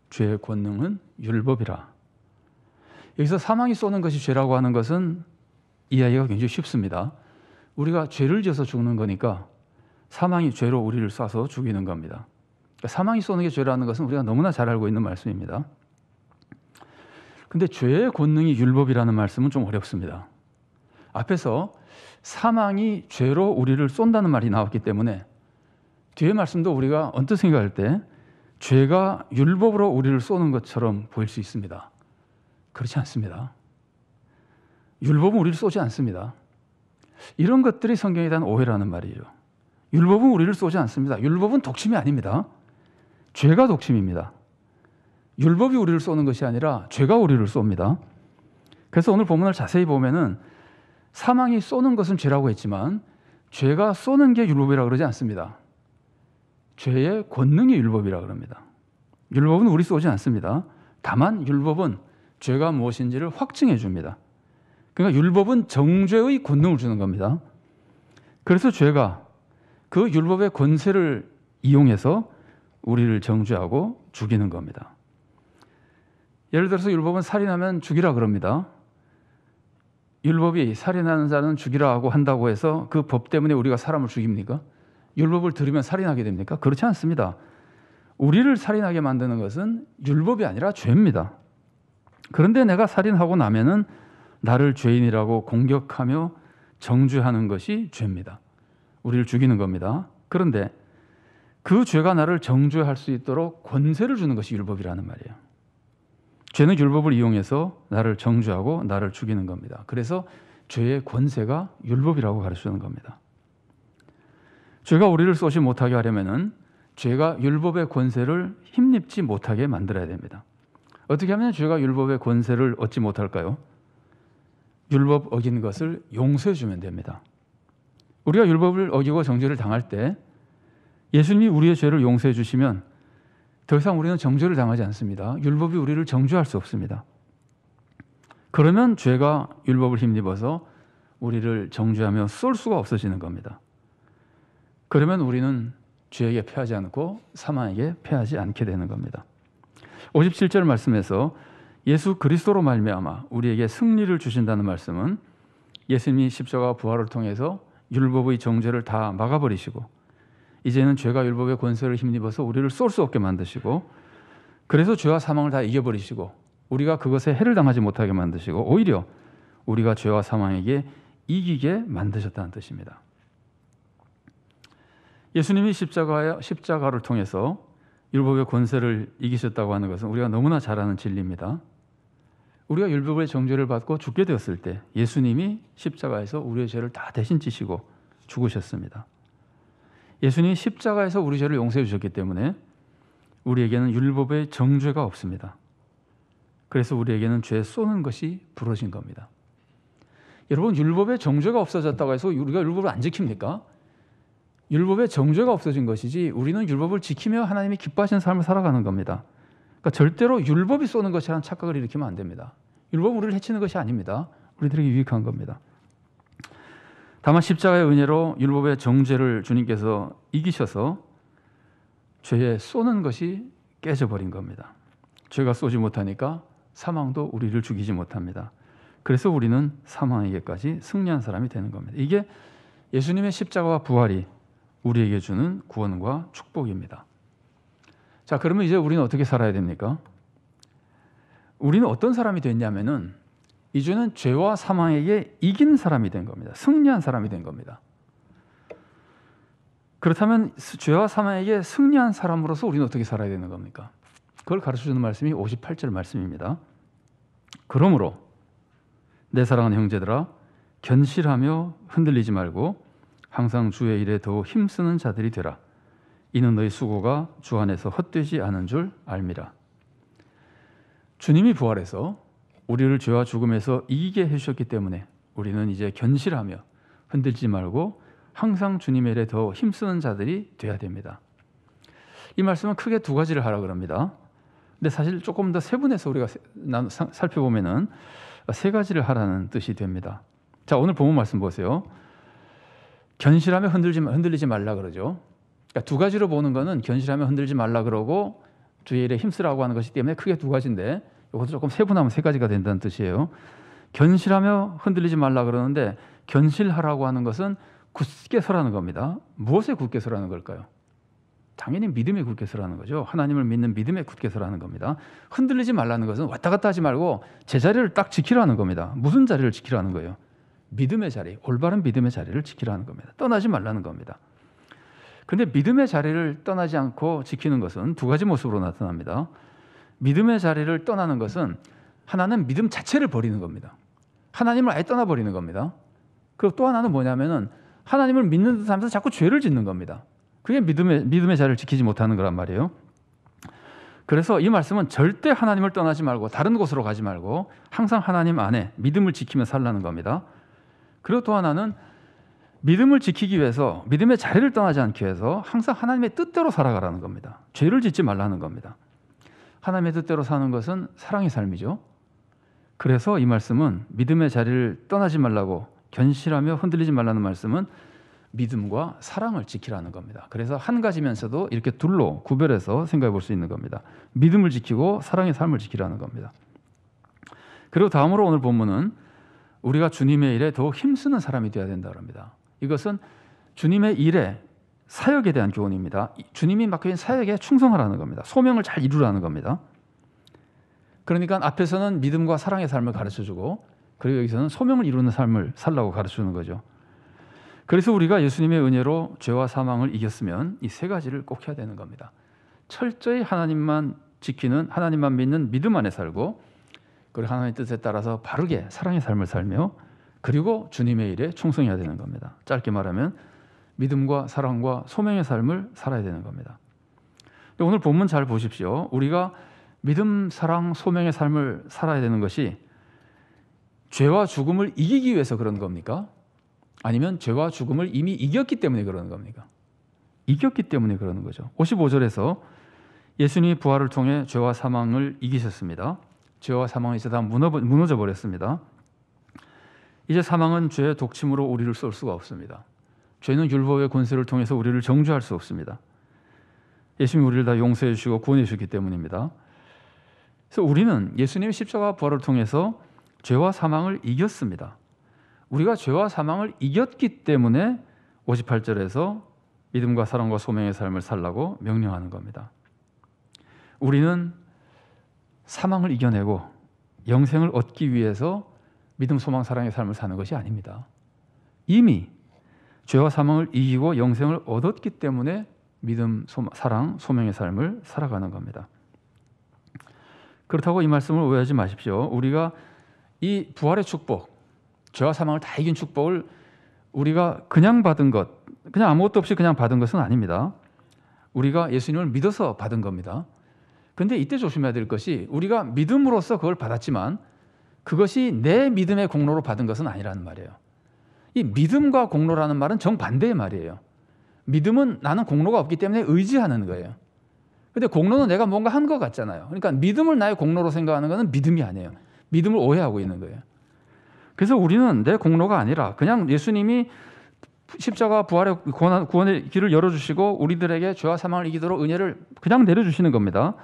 죄의 권능은 율법이라. 여기서 사망이 쏘는 것이 죄라고 하는 것은 이해하기가 굉장히 쉽습니다. 우리가 죄를 지어서 죽는 거니까 사망이 죄로 우리를 쏴서 죽이는 겁니다. 그러니까 사망이 쏘는 게 죄라는 것은 우리가 너무나 잘 알고 있는 말씀입니다. 근데 죄의 권능이 율법이라는 말씀은 좀 어렵습니다. 앞에서 사망이 죄로 우리를 쏜다는 말이 나왔기 때문에 뒤의 말씀도 우리가 언뜻 생각할 때 죄가 율법으로 우리를 쏘는 것처럼 보일 수 있습니다. 그렇지 않습니다. 율법은 우리를 쏘지 않습니다. 이런 것들이 성경에 대한 오해라는 말이에요. 율법은 우리를 쏘지 않습니다. 율법은 독침이 아닙니다. 죄가 독침입니다. 율법이 우리를 쏘는 것이 아니라 죄가 우리를 쏩니다. 그래서 오늘 본문을 자세히 보면은 사망이 쏘는 것은 죄라고 했지만 죄가 쏘는 게 율법이라고 그러지 않습니다. 죄의 권능이 율법이라고 그럽니다. 율법은 우리 쏘지 않습니다. 다만 율법은 죄가 무엇인지를 확증해 줍니다. 그러니까 율법은 정죄의 권능을 주는 겁니다. 그래서 죄가 그 율법의 권세를 이용해서 우리를 정죄하고 죽이는 겁니다. 예를 들어서 율법은 살인하면 죽이라 그럽니다. 율법이 살인하는 자는 죽이라고 한다고 해서 그 법 때문에 우리가 사람을 죽입니까? 율법을 들으면 살인하게 됩니까? 그렇지 않습니다. 우리를 살인하게 만드는 것은 율법이 아니라 죄입니다. 그런데 내가 살인하고 나면은 나를 죄인이라고 공격하며 정죄하는 것이 죄입니다. 우리를 죽이는 겁니다. 그런데 그 죄가 나를 정죄할 수 있도록 권세를 주는 것이 율법이라는 말이에요. 죄는 율법을 이용해서 나를 정죄하고 나를 죽이는 겁니다. 그래서 죄의 권세가 율법이라고 가르치는 겁니다. 죄가 우리를 쏘지 못하게 하려면은 죄가 율법의 권세를 힘입지 못하게 만들어야 됩니다. 어떻게 하면 죄가 율법의 권세를 얻지 못할까요? 율법 어긴 것을 용서해 주면 됩니다. 우리가 율법을 어기고 정죄를 당할 때 예수님이 우리의 죄를 용서해 주시면 더 이상 우리는 정죄를 당하지 않습니다. 율법이 우리를 정죄할 수 없습니다. 그러면 죄가 율법을 힘입어서 우리를 정죄하며 쏠 수가 없어지는 겁니다. 그러면 우리는 죄에게 패하지 않고 사망에게 패하지 않게 되는 겁니다. 57절 말씀에서 예수 그리스도로 말미암아 우리에게 승리를 주신다는 말씀은 예수님이 십자가 부활을 통해서 율법의 정죄를 다 막아버리시고 이제는 죄가 율법의 권세를 힘입어서 우리를 쏠 수 없게 만드시고 그래서 죄와 사망을 다 이겨버리시고 우리가 그것에 해를 당하지 못하게 만드시고 오히려 우리가 죄와 사망에게 이기게 만드셨다는 뜻입니다. 예수님이 십자가를 통해서 율법의 권세를 이기셨다고 하는 것은 우리가 너무나 잘 아는 진리입니다. 우리가 율법의 정죄를 받고 죽게 되었을 때 예수님이 십자가에서 우리의 죄를 다 대신 지시고 죽으셨습니다. 예수님이 십자가에서 우리 죄를 용서해 주셨기 때문에 우리에게는 율법의 정죄가 없습니다. 그래서 우리에게는 죄 쏘는 것이 부러진 겁니다. 여러분, 율법의 정죄가 없어졌다고 해서 우리가 율법을 안 지킵니까? 율법의 정죄가 없어진 것이지 우리는 율법을 지키며 하나님이 기뻐하시는 삶을 살아가는 겁니다. 그러니까 절대로 율법이 쏘는 것이라는 착각을 일으키면 안 됩니다. 율법은 우리를 해치는 것이 아닙니다. 우리들에게 유익한 겁니다. 다만 십자가의 은혜로 율법의 정죄를 주님께서 이기셔서 죄에 쏘는 것이 깨져버린 겁니다. 죄가 쏘지 못하니까 사망도 우리를 죽이지 못합니다. 그래서 우리는 사망에게까지 승리한 사람이 되는 겁니다. 이게 예수님의 십자가와 부활이 우리에게 주는 구원과 축복입니다. 자, 그러면 이제 우리는 어떻게 살아야 됩니까? 우리는 어떤 사람이 됐냐면은 이제는 죄와 사망에게 이긴 사람이 된 겁니다. 승리한 사람이 된 겁니다. 그렇다면 죄와 사망에게 승리한 사람으로서 우리는 어떻게 살아야 되는 겁니까? 그걸 가르쳐주는 말씀이 58절 말씀입니다. 그러므로 내 사랑하는 형제들아 견실하며 흔들리지 말고 항상 주의 일에 더욱 힘쓰는 자들이 되라. 이는 너희 수고가 주 안에서 헛되지 않은 줄 알미라. 주님이 부활해서 우리를 죄와 죽음에서 이기게 해주셨기 때문에 우리는 이제 견실하며 흔들지 말고 항상 주님의 일에 더 힘쓰는 자들이 돼야 됩니다. 이 말씀은 크게 두 가지를 하라 그럽니다. 근데 사실 조금 더 세분해서 우리가 살펴보면은 세 가지를 하라는 뜻이 됩니다. 자, 오늘 본문 말씀 보세요. 견실하며 흔들리지 말라 그러죠. 그러니까 두 가지로 보는 거는 견실하며 흔들지 말라 그러고 주의 일에 힘쓰라고 하는 것이기 때문에 크게 두 가지인데 이것도 조금 세분하면 세 가지가 된다는 뜻이에요. 견실하며 흔들리지 말라 그러는데 견실하라고 하는 것은 굳게 서라는 겁니다. 무엇에 굳게 서라는 걸까요? 당연히 믿음에 굳게 서라는 거죠. 하나님을 믿는 믿음에 굳게 서라는 겁니다. 흔들리지 말라는 것은 왔다 갔다 하지 말고 제자리를 딱 지키라는 겁니다. 무슨 자리를 지키라는 거예요? 믿음의 자리, 올바른 믿음의 자리를 지키라는 겁니다. 떠나지 말라는 겁니다. 그런데 믿음의 자리를 떠나지 않고 지키는 것은 두 가지 모습으로 나타납니다. 믿음의 자리를 떠나는 것은 하나는 믿음 자체를 버리는 겁니다. 하나님을 아예 떠나버리는 겁니다. 그리고 또 하나는 뭐냐면은 하나님을 믿는 듯 하면서 자꾸 죄를 짓는 겁니다. 그게 믿음의 자리를 지키지 못하는 거란 말이에요. 그래서 이 말씀은 절대 하나님을 떠나지 말고 다른 곳으로 가지 말고 항상 하나님 안에 믿음을 지키며 살라는 겁니다. 그리고 또 하나는 믿음을 지키기 위해서 믿음의 자리를 떠나지 않기 위해서 항상 하나님의 뜻대로 살아가라는 겁니다. 죄를 짓지 말라는 겁니다. 하나님의 뜻대로 사는 것은 사랑의 삶이죠. 그래서 이 말씀은 믿음의 자리를 떠나지 말라고 견실하며 흔들리지 말라는 말씀은 믿음과 사랑을 지키라는 겁니다. 그래서 한 가지면서도 이렇게 둘로 구별해서 생각해 볼 수 있는 겁니다. 믿음을 지키고 사랑의 삶을 지키라는 겁니다. 그리고 다음으로 오늘 본문은 우리가 주님의 일에 더욱 힘쓰는 사람이 되어야 된다고 합니다. 이것은 주님의 일에 사역에 대한 교훈입니다. 주님이 맡겨진 사역에 충성하라는 겁니다. 소명을 잘 이루라는 겁니다. 그러니까 앞에서는 믿음과 사랑의 삶을 가르쳐주고 그리고 여기서는 소명을 이루는 삶을 살라고 가르쳐주는 거죠. 그래서 우리가 예수님의 은혜로 죄와 사망을 이겼으면 이 세 가지를 꼭 해야 되는 겁니다. 철저히 하나님만 지키는, 하나님만 믿는 믿음 안에 살고 그리고 하나님의 뜻에 따라서 바르게 사랑의 삶을 살며 그리고 주님의 일에 충성해야 되는 겁니다. 짧게 말하면 믿음과 사랑과 소명의 삶을 살아야 되는 겁니다. 오늘 본문 잘 보십시오. 우리가 믿음, 사랑, 소명의 삶을 살아야 되는 것이 죄와 죽음을 이기기 위해서 그런 겁니까? 아니면 죄와 죽음을 이미 이겼기 때문에 그러는 겁니까? 이겼기 때문에 그러는 거죠. 55절에서 예수님이 부활을 통해 죄와 사망을 이기셨습니다. 죄와 사망이 이제 다 무너져 버렸습니다. 이제 사망은 죄의 독침으로 우리를 쏠 수가 없습니다. 죄는 율법의 권세를 통해서 우리를 정죄할 수 없습니다. 예수님이 우리를 다 용서해 주시고 구원해 주셨기 때문입니다. 그래서 우리는 예수님의 십자가 부활을 통해서 죄와 사망을 이겼습니다. 우리가 죄와 사망을 이겼기 때문에 58절에서 믿음과 사랑과 소명의 삶을 살라고 명령하는 겁니다. 우리는 사망을 이겨내고 영생을 얻기 위해서 믿음, 소망, 사랑의 삶을 사는 것이 아닙니다. 이미 죄와 사망을 이기고 영생을 얻었기 때문에 믿음, 사랑, 소명의 삶을 살아가는 겁니다. 그렇다고 이 말씀을 오해하지 마십시오. 우리가 이 부활의 축복, 죄와 사망을 다 이긴 축복을 우리가 그냥 받은 것, 그냥 아무것도 없이 그냥 받은 것은 아닙니다. 우리가 예수님을 믿어서 받은 겁니다. 그런데 이때 조심해야 될 것이 우리가 믿음으로써 그걸 받았지만 그것이 내 믿음의 공로로 받은 것은 아니라는 말이에요. 이 믿음과 공로라는 말은 정반대의 말이에요. 믿음은 나는 공로가 없기 때문에 의지하는 거예요. 근데 공로는 내가 뭔가 한 것 같잖아요. 그러니까 믿음을 나의 공로로 생각하는 것은 믿음이 아니에요. 믿음을 오해하고 있는 거예요. 그래서 우리는 내 공로가 아니라 그냥 예수님이 십자가 부활의 구원의 길을 열어주시고 우리들에게 죄와 사망을 이기도록 은혜를 그냥 내려주시는 겁니다.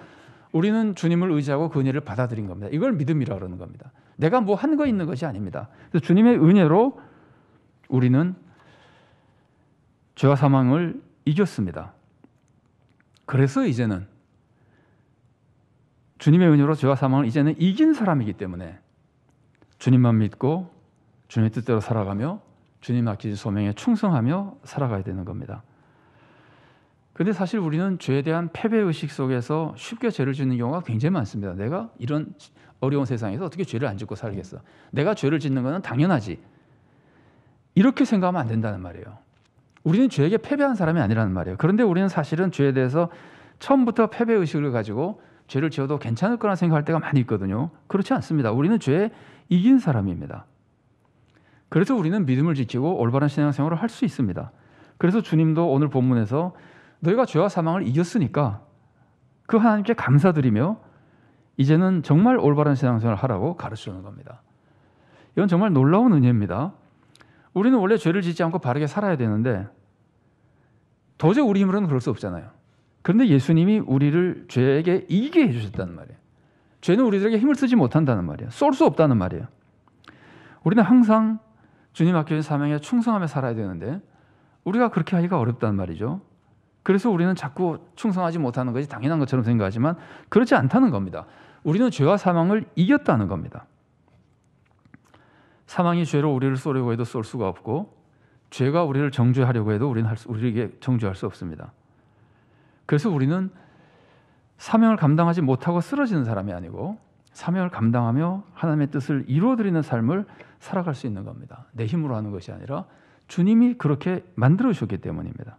우리는 주님을 의지하고 그 은혜를 받아들인 겁니다. 이걸 믿음이라고 그러는 겁니다. 내가 뭐 한 거 있는 것이 아닙니다. 그래서 주님의 은혜로 우리는 죄와 사망을 이겼습니다. 그래서 이제는 주님의 은혜로 죄와 사망을 이제는 이긴 사람이기 때문에 주님만 믿고 주님의 뜻대로 살아가며 주님 맡기신 소명에 충성하며 살아가야 되는 겁니다. 그런데 사실 우리는 죄에 대한 패배의식 속에서 쉽게 죄를 짓는 경우가 굉장히 많습니다. 내가 이런 어려운 세상에서 어떻게 죄를 안 짓고 살겠어? 내가 죄를 짓는 것은 당연하지. 이렇게 생각하면 안 된다는 말이에요. 우리는 죄에게 패배한 사람이 아니라는 말이에요. 그런데 우리는 사실은 죄에 대해서 처음부터 패배의식을 가지고 죄를 지어도 괜찮을 거라 생각할 때가 많이 있거든요. 그렇지 않습니다. 우리는 죄에 이긴 사람입니다. 그래서 우리는 믿음을 지키고 올바른 신앙생활을 할 수 있습니다. 그래서 주님도 오늘 본문에서 너희가 죄와 사망을 이겼으니까 그 하나님께 감사드리며 이제는 정말 올바른 신앙생활을 하라고 가르쳐주는 겁니다. 이건 정말 놀라운 은혜입니다. 우리는 원래 죄를 짓지 않고 바르게 살아야 되는데 도저히 우리 힘으로는 그럴 수 없잖아요. 그런데 예수님이 우리를 죄에게 이기게 해주셨다는 말이에요. 죄는 우리들에게 힘을 쓰지 못한다는 말이에요. 쏠 수 없다는 말이에요. 우리는 항상 주님 맡겨진 사명에 충성하며 살아야 되는데 우리가 그렇게 하기가 어렵다는 말이죠. 그래서 우리는 자꾸 충성하지 못하는 것이 당연한 것처럼 생각하지만 그렇지 않다는 겁니다. 우리는 죄와 사망을 이겼다는 겁니다. 사망이 죄로 우리를 쏘려고 해도 쏠 수가 없고 죄가 우리를 정죄하려고 해도 우리에게 정죄할 수 없습니다. 그래서 우리는 사명을 감당하지 못하고 쓰러지는 사람이 아니고 사명을 감당하며 하나님의 뜻을 이루어드리는 삶을 살아갈 수 있는 겁니다. 내 힘으로 하는 것이 아니라 주님이 그렇게 만들어 주셨기 때문입니다.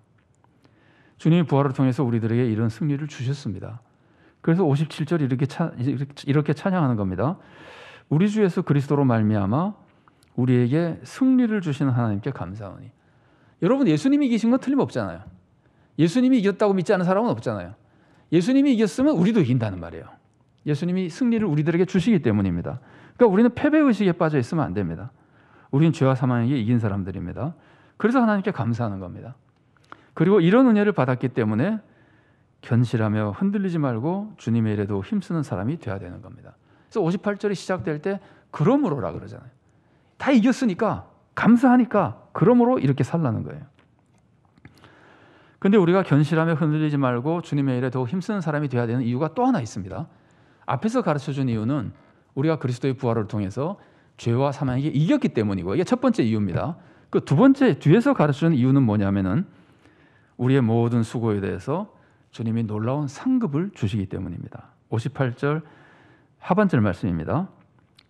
주님이 부활을 통해서 우리들에게 이런 승리를 주셨습니다. 그래서 57절 이렇게 찬양하는 겁니다. 우리 주 예수 그리스도로 말미암아 우리에게 승리를 주시는 하나님께 감사하니. 여러분, 예수님이 이기신 건 틀림없잖아요. 예수님이 이겼다고 믿지 않는 사람은 없잖아요. 예수님이 이겼으면 우리도 이긴다는 말이에요. 예수님이 승리를 우리들에게 주시기 때문입니다. 그러니까 우리는 패배의식에 빠져 있으면 안 됩니다. 우리는 죄와 사망에게 이긴 사람들입니다. 그래서 하나님께 감사하는 겁니다. 그리고 이런 은혜를 받았기 때문에 견실하며 흔들리지 말고 주님의 일에도 힘쓰는 사람이 되어야 되는 겁니다. 그래서 58절이 시작될 때 그러므로라 그러잖아요. 다 이겼으니까, 감사하니까 그러므로 이렇게 살라는 거예요. 그런데 우리가 견실하며 흔들리지 말고 주님의 일에 더욱 힘쓰는 사람이 되어야 되는 이유가 또 하나 있습니다. 앞에서 가르쳐준 이유는 우리가 그리스도의 부활을 통해서 죄와 사망에게 이겼기 때문이고, 이게 첫 번째 이유입니다. 그 두 번째 뒤에서 가르쳐준 이유는 뭐냐면은 우리의 모든 수고에 대해서 주님이 놀라운 상급을 주시기 때문입니다. 58절 하반절 말씀입니다.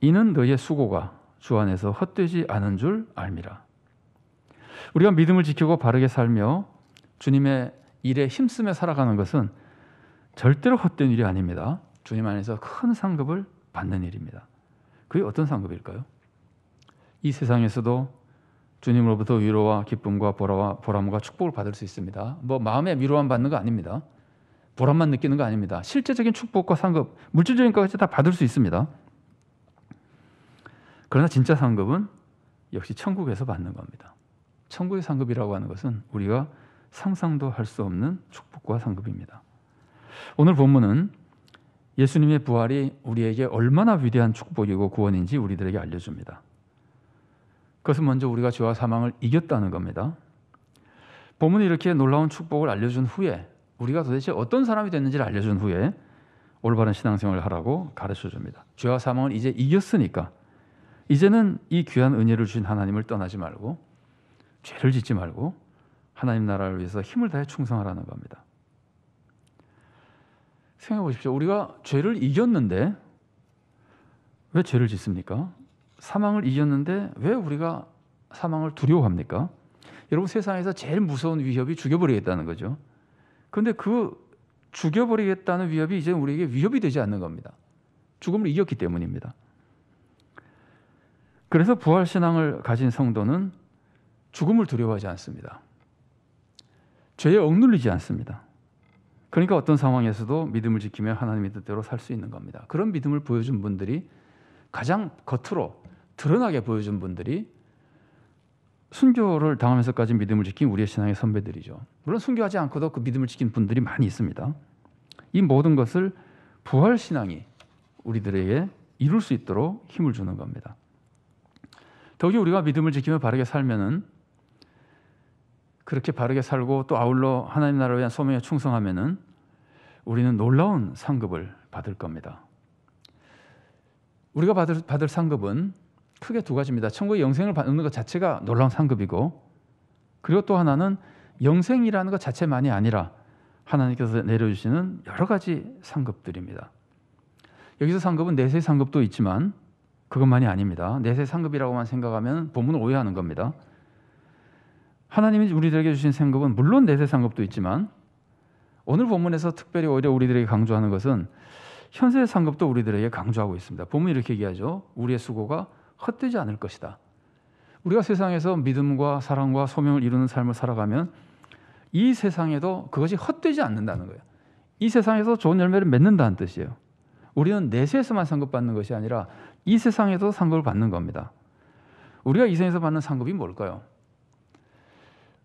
이는 너희의 수고가 주 안에서 헛되지 않은 줄 알미라. 우리가 믿음을 지키고 바르게 살며 주님의 일에 힘쓰며 살아가는 것은 절대로 헛된 일이 아닙니다. 주님 안에서 큰 상급을 받는 일입니다. 그게 어떤 상급일까요? 이 세상에서도 주님으로부터 위로와 기쁨과 보람과 축복을 받을 수 있습니다. 뭐 마음의 위로만 받는 거 아닙니다. 보람만 느끼는 거 아닙니다. 실제적인 축복과 상급, 물질적인 것까지 다 받을 수 있습니다. 그러나 진짜 상급은 역시 천국에서 받는 겁니다. 천국의 상급이라고 하는 것은 우리가 상상도 할 수 없는 축복과 상급입니다. 오늘 본문은 예수님의 부활이 우리에게 얼마나 위대한 축복이고 구원인지 우리들에게 알려줍니다. 그것은 먼저 우리가 죄와 사망을 이겼다는 겁니다. 본문이 이렇게 놀라운 축복을 알려준 후에 우리가 도대체 어떤 사람이 됐는지를 알려준 후에 올바른 신앙생활을 하라고 가르쳐줍니다. 죄와 사망을 이제 이겼으니까 이제는 이 귀한 은혜를 주신 하나님을 떠나지 말고 죄를 짓지 말고 하나님 나라를 위해서 힘을 다해 충성하라는 겁니다. 생각해 보십시오. 우리가 죄를 이겼는데 왜 죄를 짓습니까? 사망을 이겼는데 왜 우리가 사망을 두려워합니까? 여러분, 세상에서 제일 무서운 위협이 죽여버리겠다는 거죠. 그런데 그 죽여버리겠다는 위협이 이제 우리에게 위협이 되지 않는 겁니다. 죽음을 이겼기 때문입니다. 그래서 부활신앙을 가진 성도는 죽음을 두려워하지 않습니다. 죄에 억눌리지 않습니다. 그러니까 어떤 상황에서도 믿음을 지키며 하나님의 뜻대로 살 수 있는 겁니다. 그런 믿음을 보여준 분들이, 가장 겉으로 드러나게 보여준 분들이 순교를 당하면서까지 믿음을 지킨 우리의 신앙의 선배들이죠. 물론 순교하지 않고도 그 믿음을 지킨 분들이 많이 있습니다. 이 모든 것을 부활신앙이 우리들에게 이룰 수 있도록 힘을 주는 겁니다. 더욱이 우리가 믿음을 지키며 바르게 살면은, 그렇게 바르게 살고 또 아울러 하나님 나라를 위한 소명에 충성하면은 우리는 놀라운 상급을 받을 겁니다. 우리가 받을 상급은 크게 두 가지입니다. 천국의 영생을 받는 것 자체가 놀라운 상급이고, 그리고 또 하나는 영생이라는 것 자체만이 아니라 하나님께서 내려주시는 여러 가지 상급들입니다. 여기서 상급은 내세 상급도 있지만 그것만이 아닙니다. 내세 상급이라고만 생각하면 본문을 오해하는 겁니다. 하나님이 우리들에게 주신 상급은 물론 내세 상급도 있지만 오늘 본문에서 특별히 오히려 우리들에게 강조하는 것은 현세의 상급도 우리들에게 강조하고 있습니다. 본문이 이렇게 얘기하죠. 우리의 수고가 헛되지 않을 것이다. 우리가 세상에서 믿음과 사랑과 소명을 이루는 삶을 살아가면 이 세상에도 그것이 헛되지 않는다는 거예요. 이 세상에서 좋은 열매를 맺는다는 뜻이에요. 우리는 내세에서만 상급받는 것이 아니라 이 세상에도 상급을 받는 겁니다. 우리가 이 세상에서 받는 상급이 뭘까요?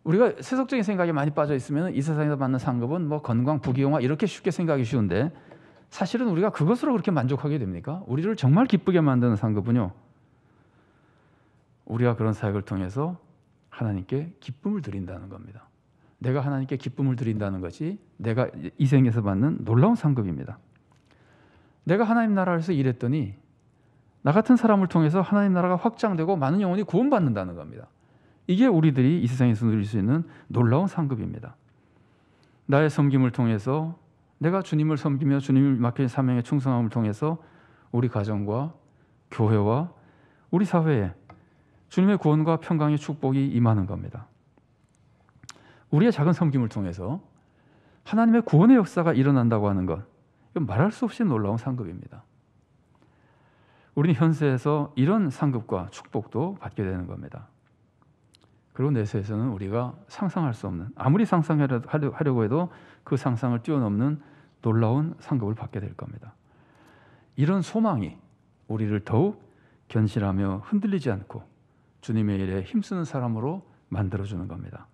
우리가 세속적인 생각에 많이 빠져 있으면 이 세상에서 받는 상급은 뭐 건강, 부귀영화 이렇게 쉽게 생각하기 쉬운데, 사실은 우리가 그것으로 그렇게 만족하게 됩니까? 우리를 정말 기쁘게 만드는 상급은요, 우리가 그런 사역을 통해서 하나님께 기쁨을 드린다는 겁니다. 내가 하나님께 기쁨을 드린다는 것이 내가 이 생에서 받는 놀라운 상급입니다. 내가 하나님 나라에서 일했더니 나 같은 사람을 통해서 하나님 나라가 확장되고 많은 영혼이 구원받는다는 겁니다. 이게 우리들이 이 세상에서 누릴 수 있는 놀라운 상급입니다. 나의 섬김을 통해서, 내가 주님을 섬기며 주님을 맡긴 사명에 충성함을 통해서 우리 가정과 교회와 우리 사회에 주님의 구원과 평강의 축복이 임하는 겁니다. 우리의 작은 섬김을 통해서 하나님의 구원의 역사가 일어난다고 하는 것, 이건 말할 수 없이 놀라운 상급입니다. 우리는 현세에서 이런 상급과 축복도 받게 되는 겁니다. 그리고 내세에서는 우리가 상상할 수 없는, 아무리 상상하려고 해도 그 상상을 뛰어넘는 놀라운 상급을 받게 될 겁니다. 이런 소망이 우리를 더욱 견실하며 흔들리지 않고 주님의 일에 힘쓰는 사람으로 만들어주는 겁니다.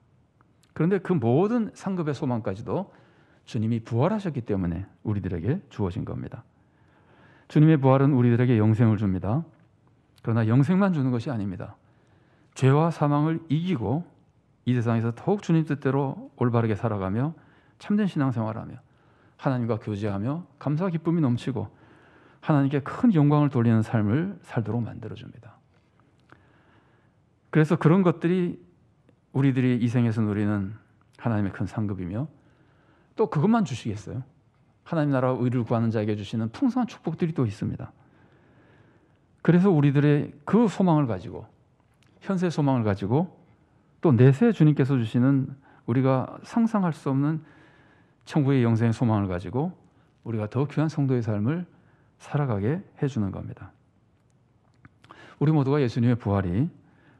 그런데 그 모든 상급의 소망까지도 주님이 부활하셨기 때문에 우리들에게 주어진 겁니다. 주님의 부활은 우리들에게 영생을 줍니다. 그러나 영생만 주는 것이 아닙니다. 죄와 사망을 이기고 이 세상에서 더욱 주님 뜻대로 올바르게 살아가며 참된 신앙생활하며 하나님과 교제하며 감사와 기쁨이 넘치고 하나님께 큰 영광을 돌리는 삶을 살도록 만들어줍니다. 그래서 그런 것들이 우리들이 이 생에서 누리는 하나님의 큰 상급이며, 또 그것만 주시겠어요? 하나님 나라와 의를 구하는 자에게 주시는 풍성한 축복들이 또 있습니다. 그래서 우리들의 그 소망을 가지고, 현세 소망을 가지고, 또 내세 주님께서 주시는 우리가 상상할 수 없는 천국의 영생의 소망을 가지고 우리가 더 귀한 성도의 삶을 살아가게 해주는 겁니다. 우리 모두가 예수님의 부활이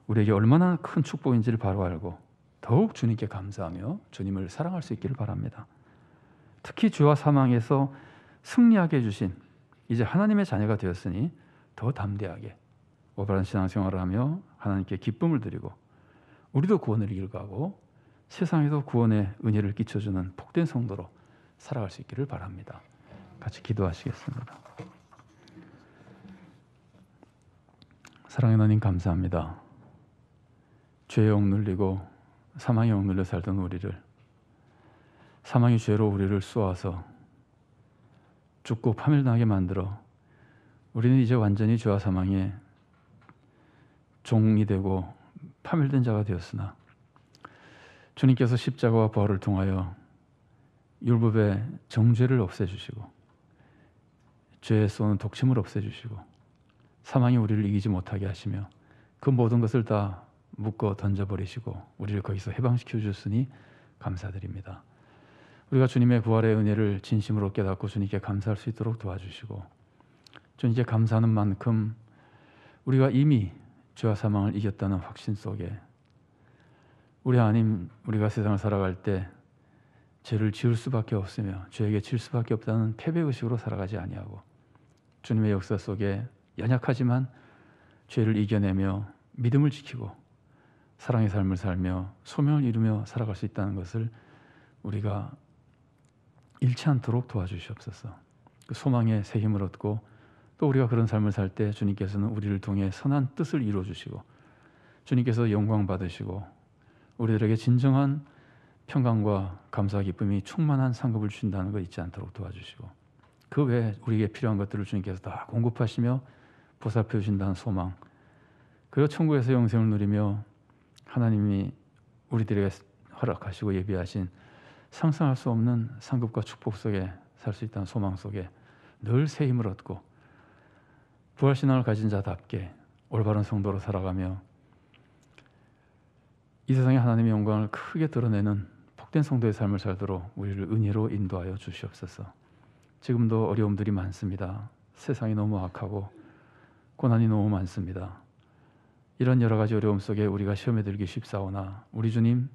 우리에게 얼마나 큰 축복인지를 바로 알고 더욱 주님께 감사하며 주님을 사랑할 수 있기를 바랍니다. 특히 죄와 사망에서 승리하게 해주신 이제 하나님의 자녀가 되었으니 더 담대하게 올바른 신앙생활을 하며 하나님께 기쁨을 드리고 우리도 구원을 이끌고 세상에도 구원의 은혜를 끼쳐주는 복된 성도로 살아갈 수 있기를 바랍니다. 같이 기도하시겠습니다. 사랑의 하나님 감사합니다. 죄에 억눌리고 사망에 억눌려 살던 우리를 사망의 죄로 우리를 쏘아서 죽고 파멸나게 만들어 우리는 이제 완전히 죄와 사망의 종이 되고 파멸된 자가 되었으나 주님께서 십자가와 부활을 통하여 율법의 정죄를 없애주시고 죄에 쏘는 독침을 없애주시고 사망이 우리를 이기지 못하게 하시며 그 모든 것을 다 묶어 던져버리시고 우리를 거기서 해방시켜 주셨으니 감사드립니다. 우리가 주님의 부활의 은혜를 진심으로 깨닫고 주님께 감사할 수 있도록 도와주시고 주님께 감사하는 만큼 우리가 이미 죄와 사망을 이겼다는 확신 속에 우리 하나님, 우리가 세상을 살아갈 때 죄를 지을 수밖에 없으며 죄에게 질 수밖에 없다는 패배의식으로 살아가지 아니하고 주님의 역사 속에 연약하지만 죄를 이겨내며 믿음을 지키고 사랑의 삶을 살며 소명을 이루며 살아갈 수 있다는 것을 우리가 잃지 않도록 도와주시옵소서. 그 소망의 새 힘을 얻고 또 우리가 그런 삶을 살 때 주님께서는 우리를 통해 선한 뜻을 이루어주시고 주님께서 영광 받으시고 우리들에게 진정한 평강과 감사와 기쁨이 충만한 상급을 주신다는 거 잊지 않도록 도와주시고 그 외에 우리에게 필요한 것들을 주님께서 다 공급하시며 보살펴 주신다는 소망, 그리고 천국에서 영생을 누리며 하나님이 우리들에게 허락하시고 예비하신 상상할 수 없는 상급과 축복 속에 살 수 있다는 소망 속에 늘 새 힘을 얻고 부활신앙을 가진 자답게 올바른 성도로 살아가며 이 세상에 하나님의 영광을 크게 드러내는 복된 성도의 삶을 살도록 우리를 은혜로 인도하여 주시옵소서. 지금도 어려움들이 많습니다. 세상이 너무 악하고 고난이 너무 많습니다. 이런 여러 가지 어려움 속에 우리가 시험에 들기 쉽사오나 우리 주님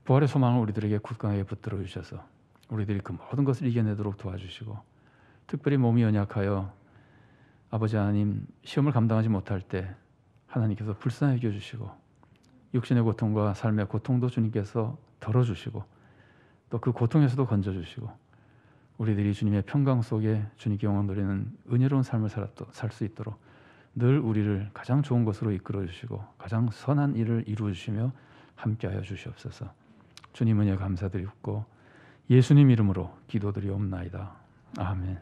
부활의 소망을 우리들에게 굳건하게 붙들어 주셔서 우리들이 그 모든 것을 이겨내도록 도와주시고 특별히 몸이 연약하여 아버지 하나님 시험을 감당하지 못할 때 하나님께서 불쌍히 여겨주시고 육신의 고통과 삶의 고통도 주님께서 덜어주시고 또 그 고통에서도 건져주시고 우리들이 주님의 평강 속에 주님께 영광 돌리는 은혜로운 삶을 살 수 있도록 늘 우리를 가장 좋은 것으로 이끌어 주시고 가장 선한 일을 이루어 주시며 함께하여 주시옵소서. 주님 은혜 감사드리고 예수님 이름으로 기도드리옵나이다. 아멘.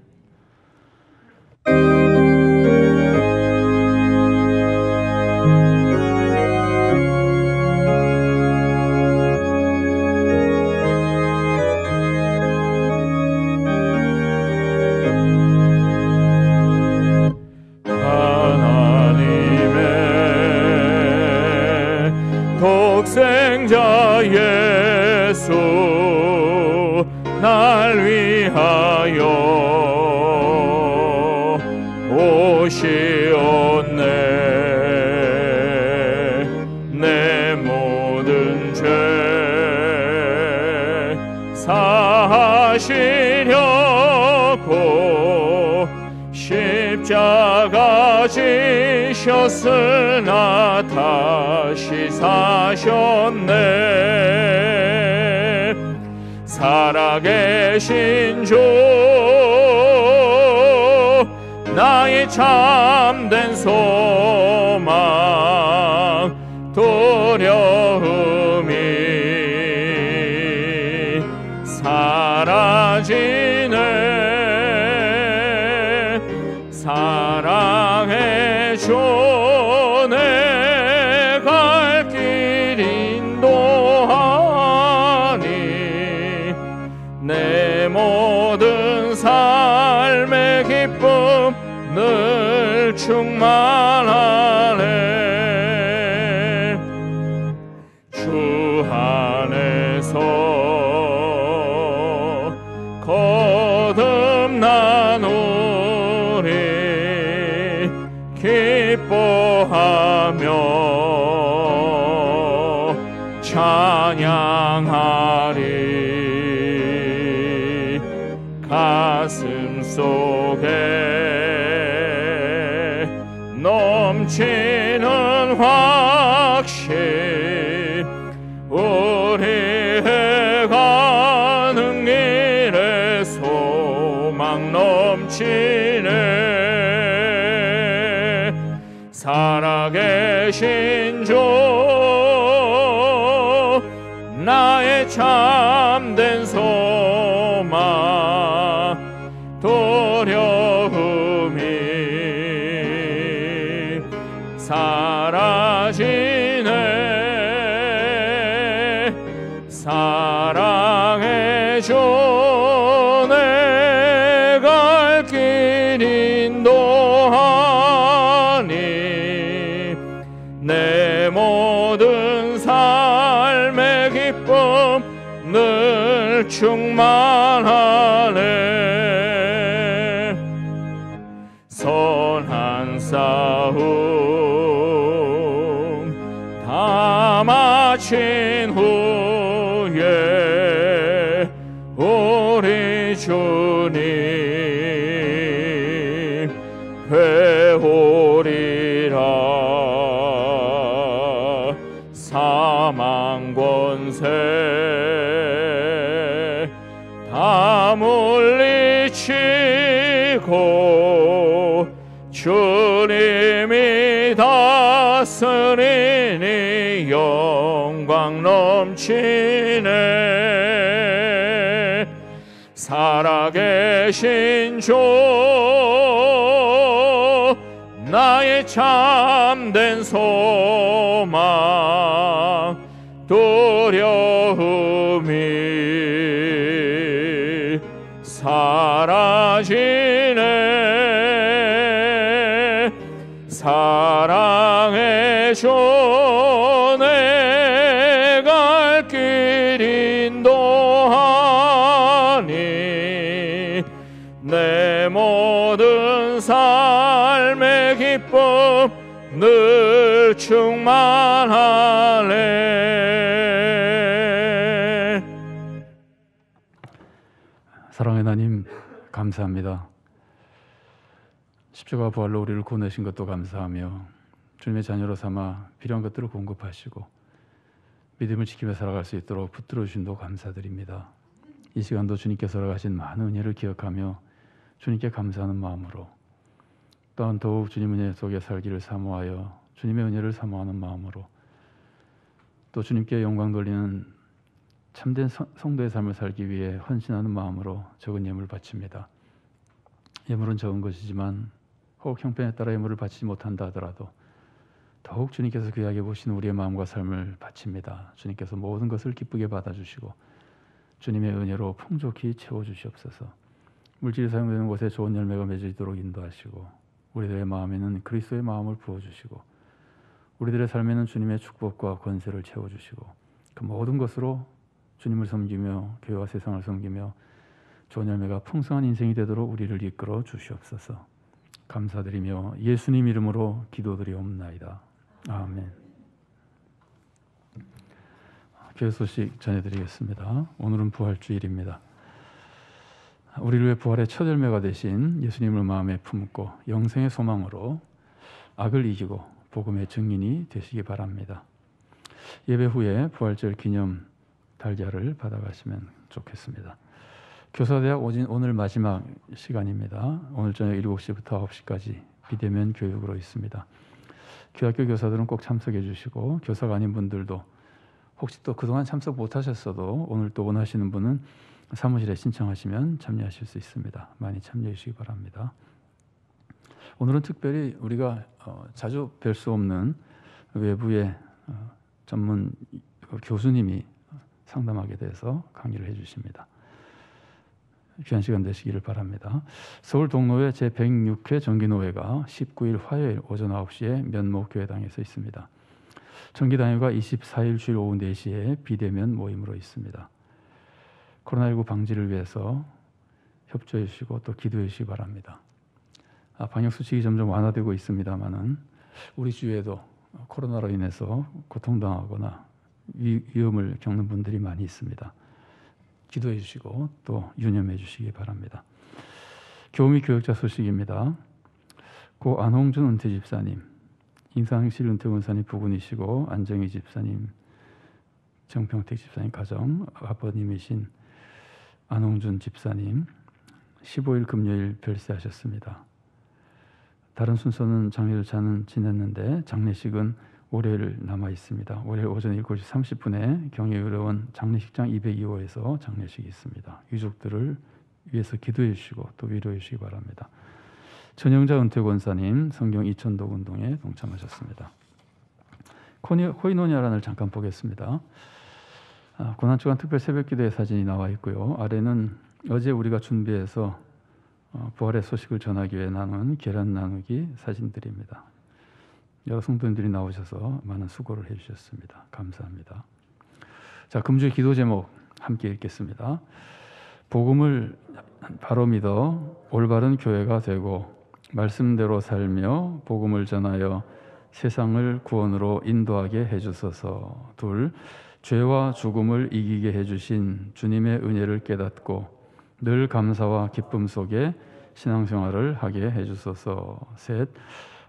독생자 예수 날 위하여 오시었네. 내 모든 죄 사하시려고 십자가 지셨으나 다시 사셨네. 살아계신 주 나의 참된 소망 두려움이 사라지네. 사랑해 주 내 갈 길 인도하니 내 모든 삶의 기쁨 늘 충만하네. 주 안에서 거듭난 우리 기뻐하며 찬양하리. 가슴 속에 넘치는 확신 우리의 가는 길에 소망 넘치네 살아계신 주 나의 참된 소망 두려움이 사라지네 사랑의 주 내 갈 길 인도하니 내 모든 삶의 기쁨 늘 충만하네 선한 싸움 다 마친 후에 우리 주님 회오리라 사망 권세 다 물리치고 주님이 다스리니 영광 넘치네 살아계신 주 나의 참된 소망 두려움이 사라지네 사랑의 주 내 갈 길 인도하니 내 모든 삶의 기쁨 늘 충만하네 사랑의 하나님 감사합니다. 십자가 부활로 우리를 구원하신 것도 감사하며 주님의 자녀로 삼아 필요한 것들을 공급하시고 믿음을 지키며 살아갈 수 있도록 붙들어 주신도 감사드립니다. 이 시간도 주님께서 허락하신 많은 은혜를 기억하며 주님께 감사하는 마음으로 또한 더욱 주님 은혜 속에 살기를 사모하여 주님의 은혜를 사모하는 마음으로 또 주님께 영광 돌리는 참된 성도의 삶을 살기 위해 헌신하는 마음으로 적은 예물 바칩니다. 예물은 적은 것이지만 혹 형편에 따라 예물을 바치지 못한다 하더라도 더욱 주님께서 귀하게 보신 우리의 마음과 삶을 바칩니다. 주님께서 모든 것을 기쁘게 받아주시고 주님의 은혜로 풍족히 채워주시옵소서. 물질이 사용되는 곳에 좋은 열매가 맺어지도록 인도하시고 우리들의 마음에는 그리스도의 마음을 부어주시고 우리들의 삶에는 주님의 축복과 권세를 채워주시고 그 모든 것으로 주님을 섬기며 교회와 세상을 섬기며 좋은 열매가 풍성한 인생이 되도록 우리를 이끌어 주시옵소서. 감사드리며 예수님 이름으로 기도드리옵나이다. 아멘. 교회 소식 전해드리겠습니다. 오늘은 부활주일입니다. 우리를 위해 부활의 첫 열매가 되신 예수님을 마음에 품고 영생의 소망으로 악을 이기고 복음의 증인이 되시기 바랍니다. 예배 후에 부활절 기념 달걀을 받아가시면 좋겠습니다. 교사대학 오늘 마지막 시간입니다. 오늘 저녁 7시부터 9시까지 비대면 교육으로 있습니다. 교학교 교사들은 꼭 참석해 주시고 교사가 아닌 분들도 혹시 또 그동안 참석 못하셨어도 오늘 또 원하시는 분은 사무실에 신청하시면 참여하실 수 있습니다. 많이 참여해 주시기 바랍니다. 오늘은 특별히 우리가 자주 뵐 수 없는 외부의 전문 교수님이 상담하게 돼서 강의를 해주십니다. 귀한 시간 되시기를 바랍니다. 서울 동로의 제106회 정기노회가 19일 화요일 오전 9시에 면목교회당에서 있습니다. 정기당회가 24일 주일 오후 4시에 비대면 모임으로 있습니다. 코로나19 방지를 위해서 협조해 주시고 또 기도해 주시기 바랍니다. 방역수칙이 점점 완화되고 있습니다마는 우리 주위에도 코로나로 인해서 고통당하거나 위험을 겪는 분들이 많이 있습니다. 기도해 주시고 또 유념해 주시기 바랍니다. 교우 및 교역자 소식입니다. 고 안홍준 은퇴 집사님 임상실 은퇴 권사님 부군이시고 안정희 집사님, 정평택 집사님 가정 아버님이신 안홍준 집사님 15일 금요일 별세하셨습니다. 다른 순서는 장례절차는 지냈는데 장례식은 월요일 남아 있습니다. 월요일 오전 7시 30분에 경희의료원 장례식장 202호에서 장례식이 있습니다. 유족들을 위해서 기도해 주시고 또 위로해 주시기 바랍니다. 전영자 은퇴 권사님 성경 이천독 운동에 동참하셨습니다. 코이노니아란을 잠깐 보겠습니다. 고난주간 특별 새벽기도의 사진이 나와 있고요. 아래는 어제 우리가 준비해서 부활의 소식을 전하기 위해 나눈 계란 나누기 사진들입니다. 여러 성도님들이 나오셔서 많은 수고를 해주셨습니다. 감사합니다. 자, 금주의 기도 제목 함께 읽겠습니다. 복음을 바로 믿어 올바른 교회가 되고 말씀대로 살며 복음을 전하여 세상을 구원으로 인도하게 해주소서. 둘, 죄와 죽음을 이기게 해주신 주님의 은혜를 깨닫고 늘 감사와 기쁨 속에 신앙생활을 하게 해주소서. 셋,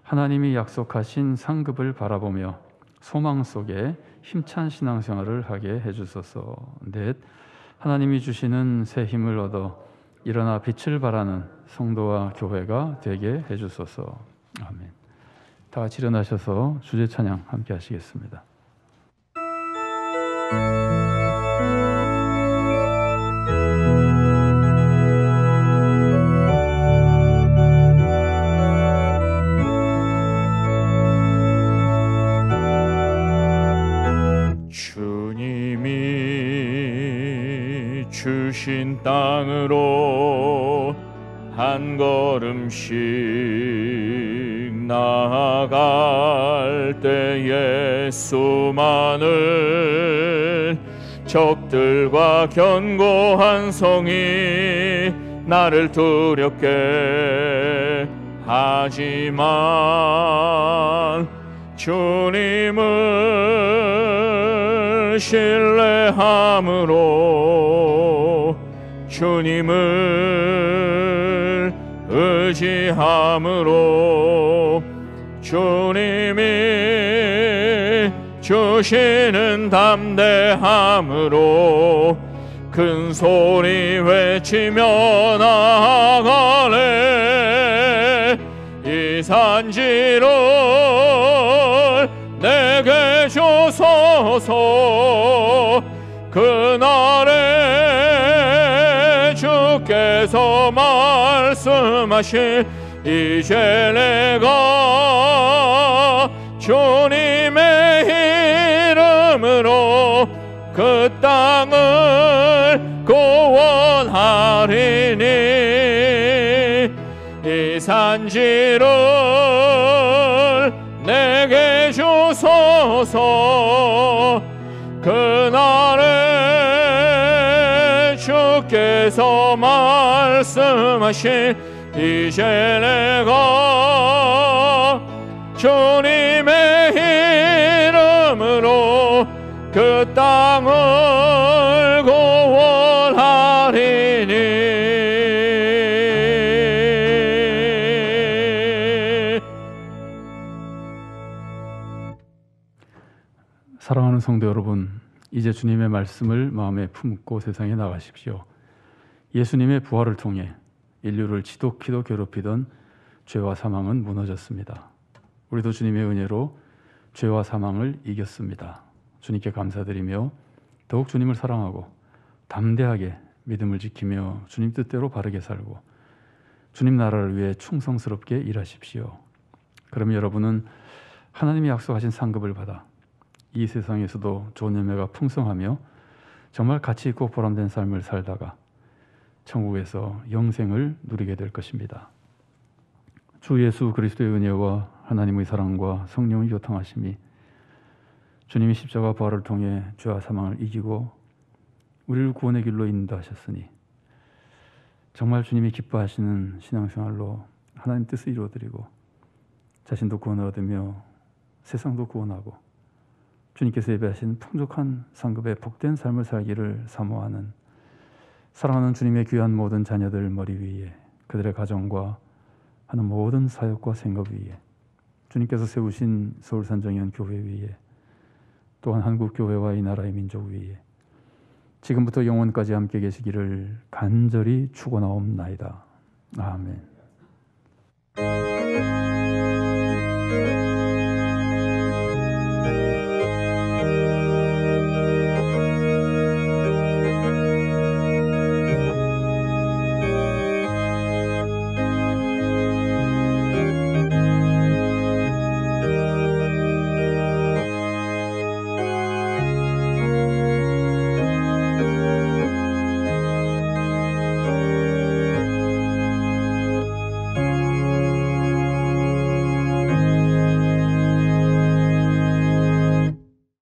하나님이 약속하신 상급을 바라보며 소망 속에 힘찬 신앙생활을 하게 해주소서. 넷, 하나님이 주시는 새 힘을 얻어 일어나 빛을 발하는 성도와 교회가 되게 해주소서. 아멘. 다 같이 일어나셔서 주제 찬양 함께 하시겠습니다. 주님이 주신 땅으로 한 걸음씩 나아갈 때에 수많은 적들과 견고한 성이 나를 두렵게 하지만 주님을 신뢰함으로 주님을 의지함으로 주님이 주시는 담대함으로 큰 소리 외치며 나아가네. 이 산지를 내게 주소서. 그날에 주께서 말씀하신 이제 내가 주님의 이름으로 그 땅을 구원하리니. 이 산지를 내게 주소서. 그날에 주께서 말씀하신 이제 내가 주님의 이름으로 그 땅을 구원하리니. 사랑하는 성도 여러분, 이제 주님의 말씀을 마음에 품고 세상에 나가십시오. 예수님의 부활을 통해 인류를 지독히도 괴롭히던 죄와 사망은 무너졌습니다. 우리도 주님의 은혜로 죄와 사망을 이겼습니다. 주님께 감사드리며 더욱 주님을 사랑하고 담대하게 믿음을 지키며 주님 뜻대로 바르게 살고 주님 나라를 위해 충성스럽게 일하십시오. 그러면 여러분은 하나님이 약속하신 상급을 받아 이 세상에서도 좋은 열매가 풍성하며 정말 가치 있고 보람된 삶을 살다가 천국에서 영생을 누리게 될 것입니다. 주 예수 그리스도의 은혜와 하나님의 사랑과 성령의 교통하심이 주님이 십자가 부활을 통해 죄와 사망을 이기고 우리를 구원의 길로 인도하셨으니 정말 주님이 기뻐하시는 신앙생활로 하나님 뜻을 이루어드리고 자신도 구원을 얻으며 세상도 구원하고 주님께서 예배하신 풍족한 상급의 복된 삶을 살기를 사모하는 사랑하는 주님의 귀한 모든 자녀들 머리 위에 그들의 가정과 하는 모든 사역과 생각 위에 주님께서 세우신 서울산정연 교회 위에 또한 한국 교회와 이 나라의 민족 위에 지금부터 영원까지 함께 계시기를 간절히 축원하옵나이다. 아멘.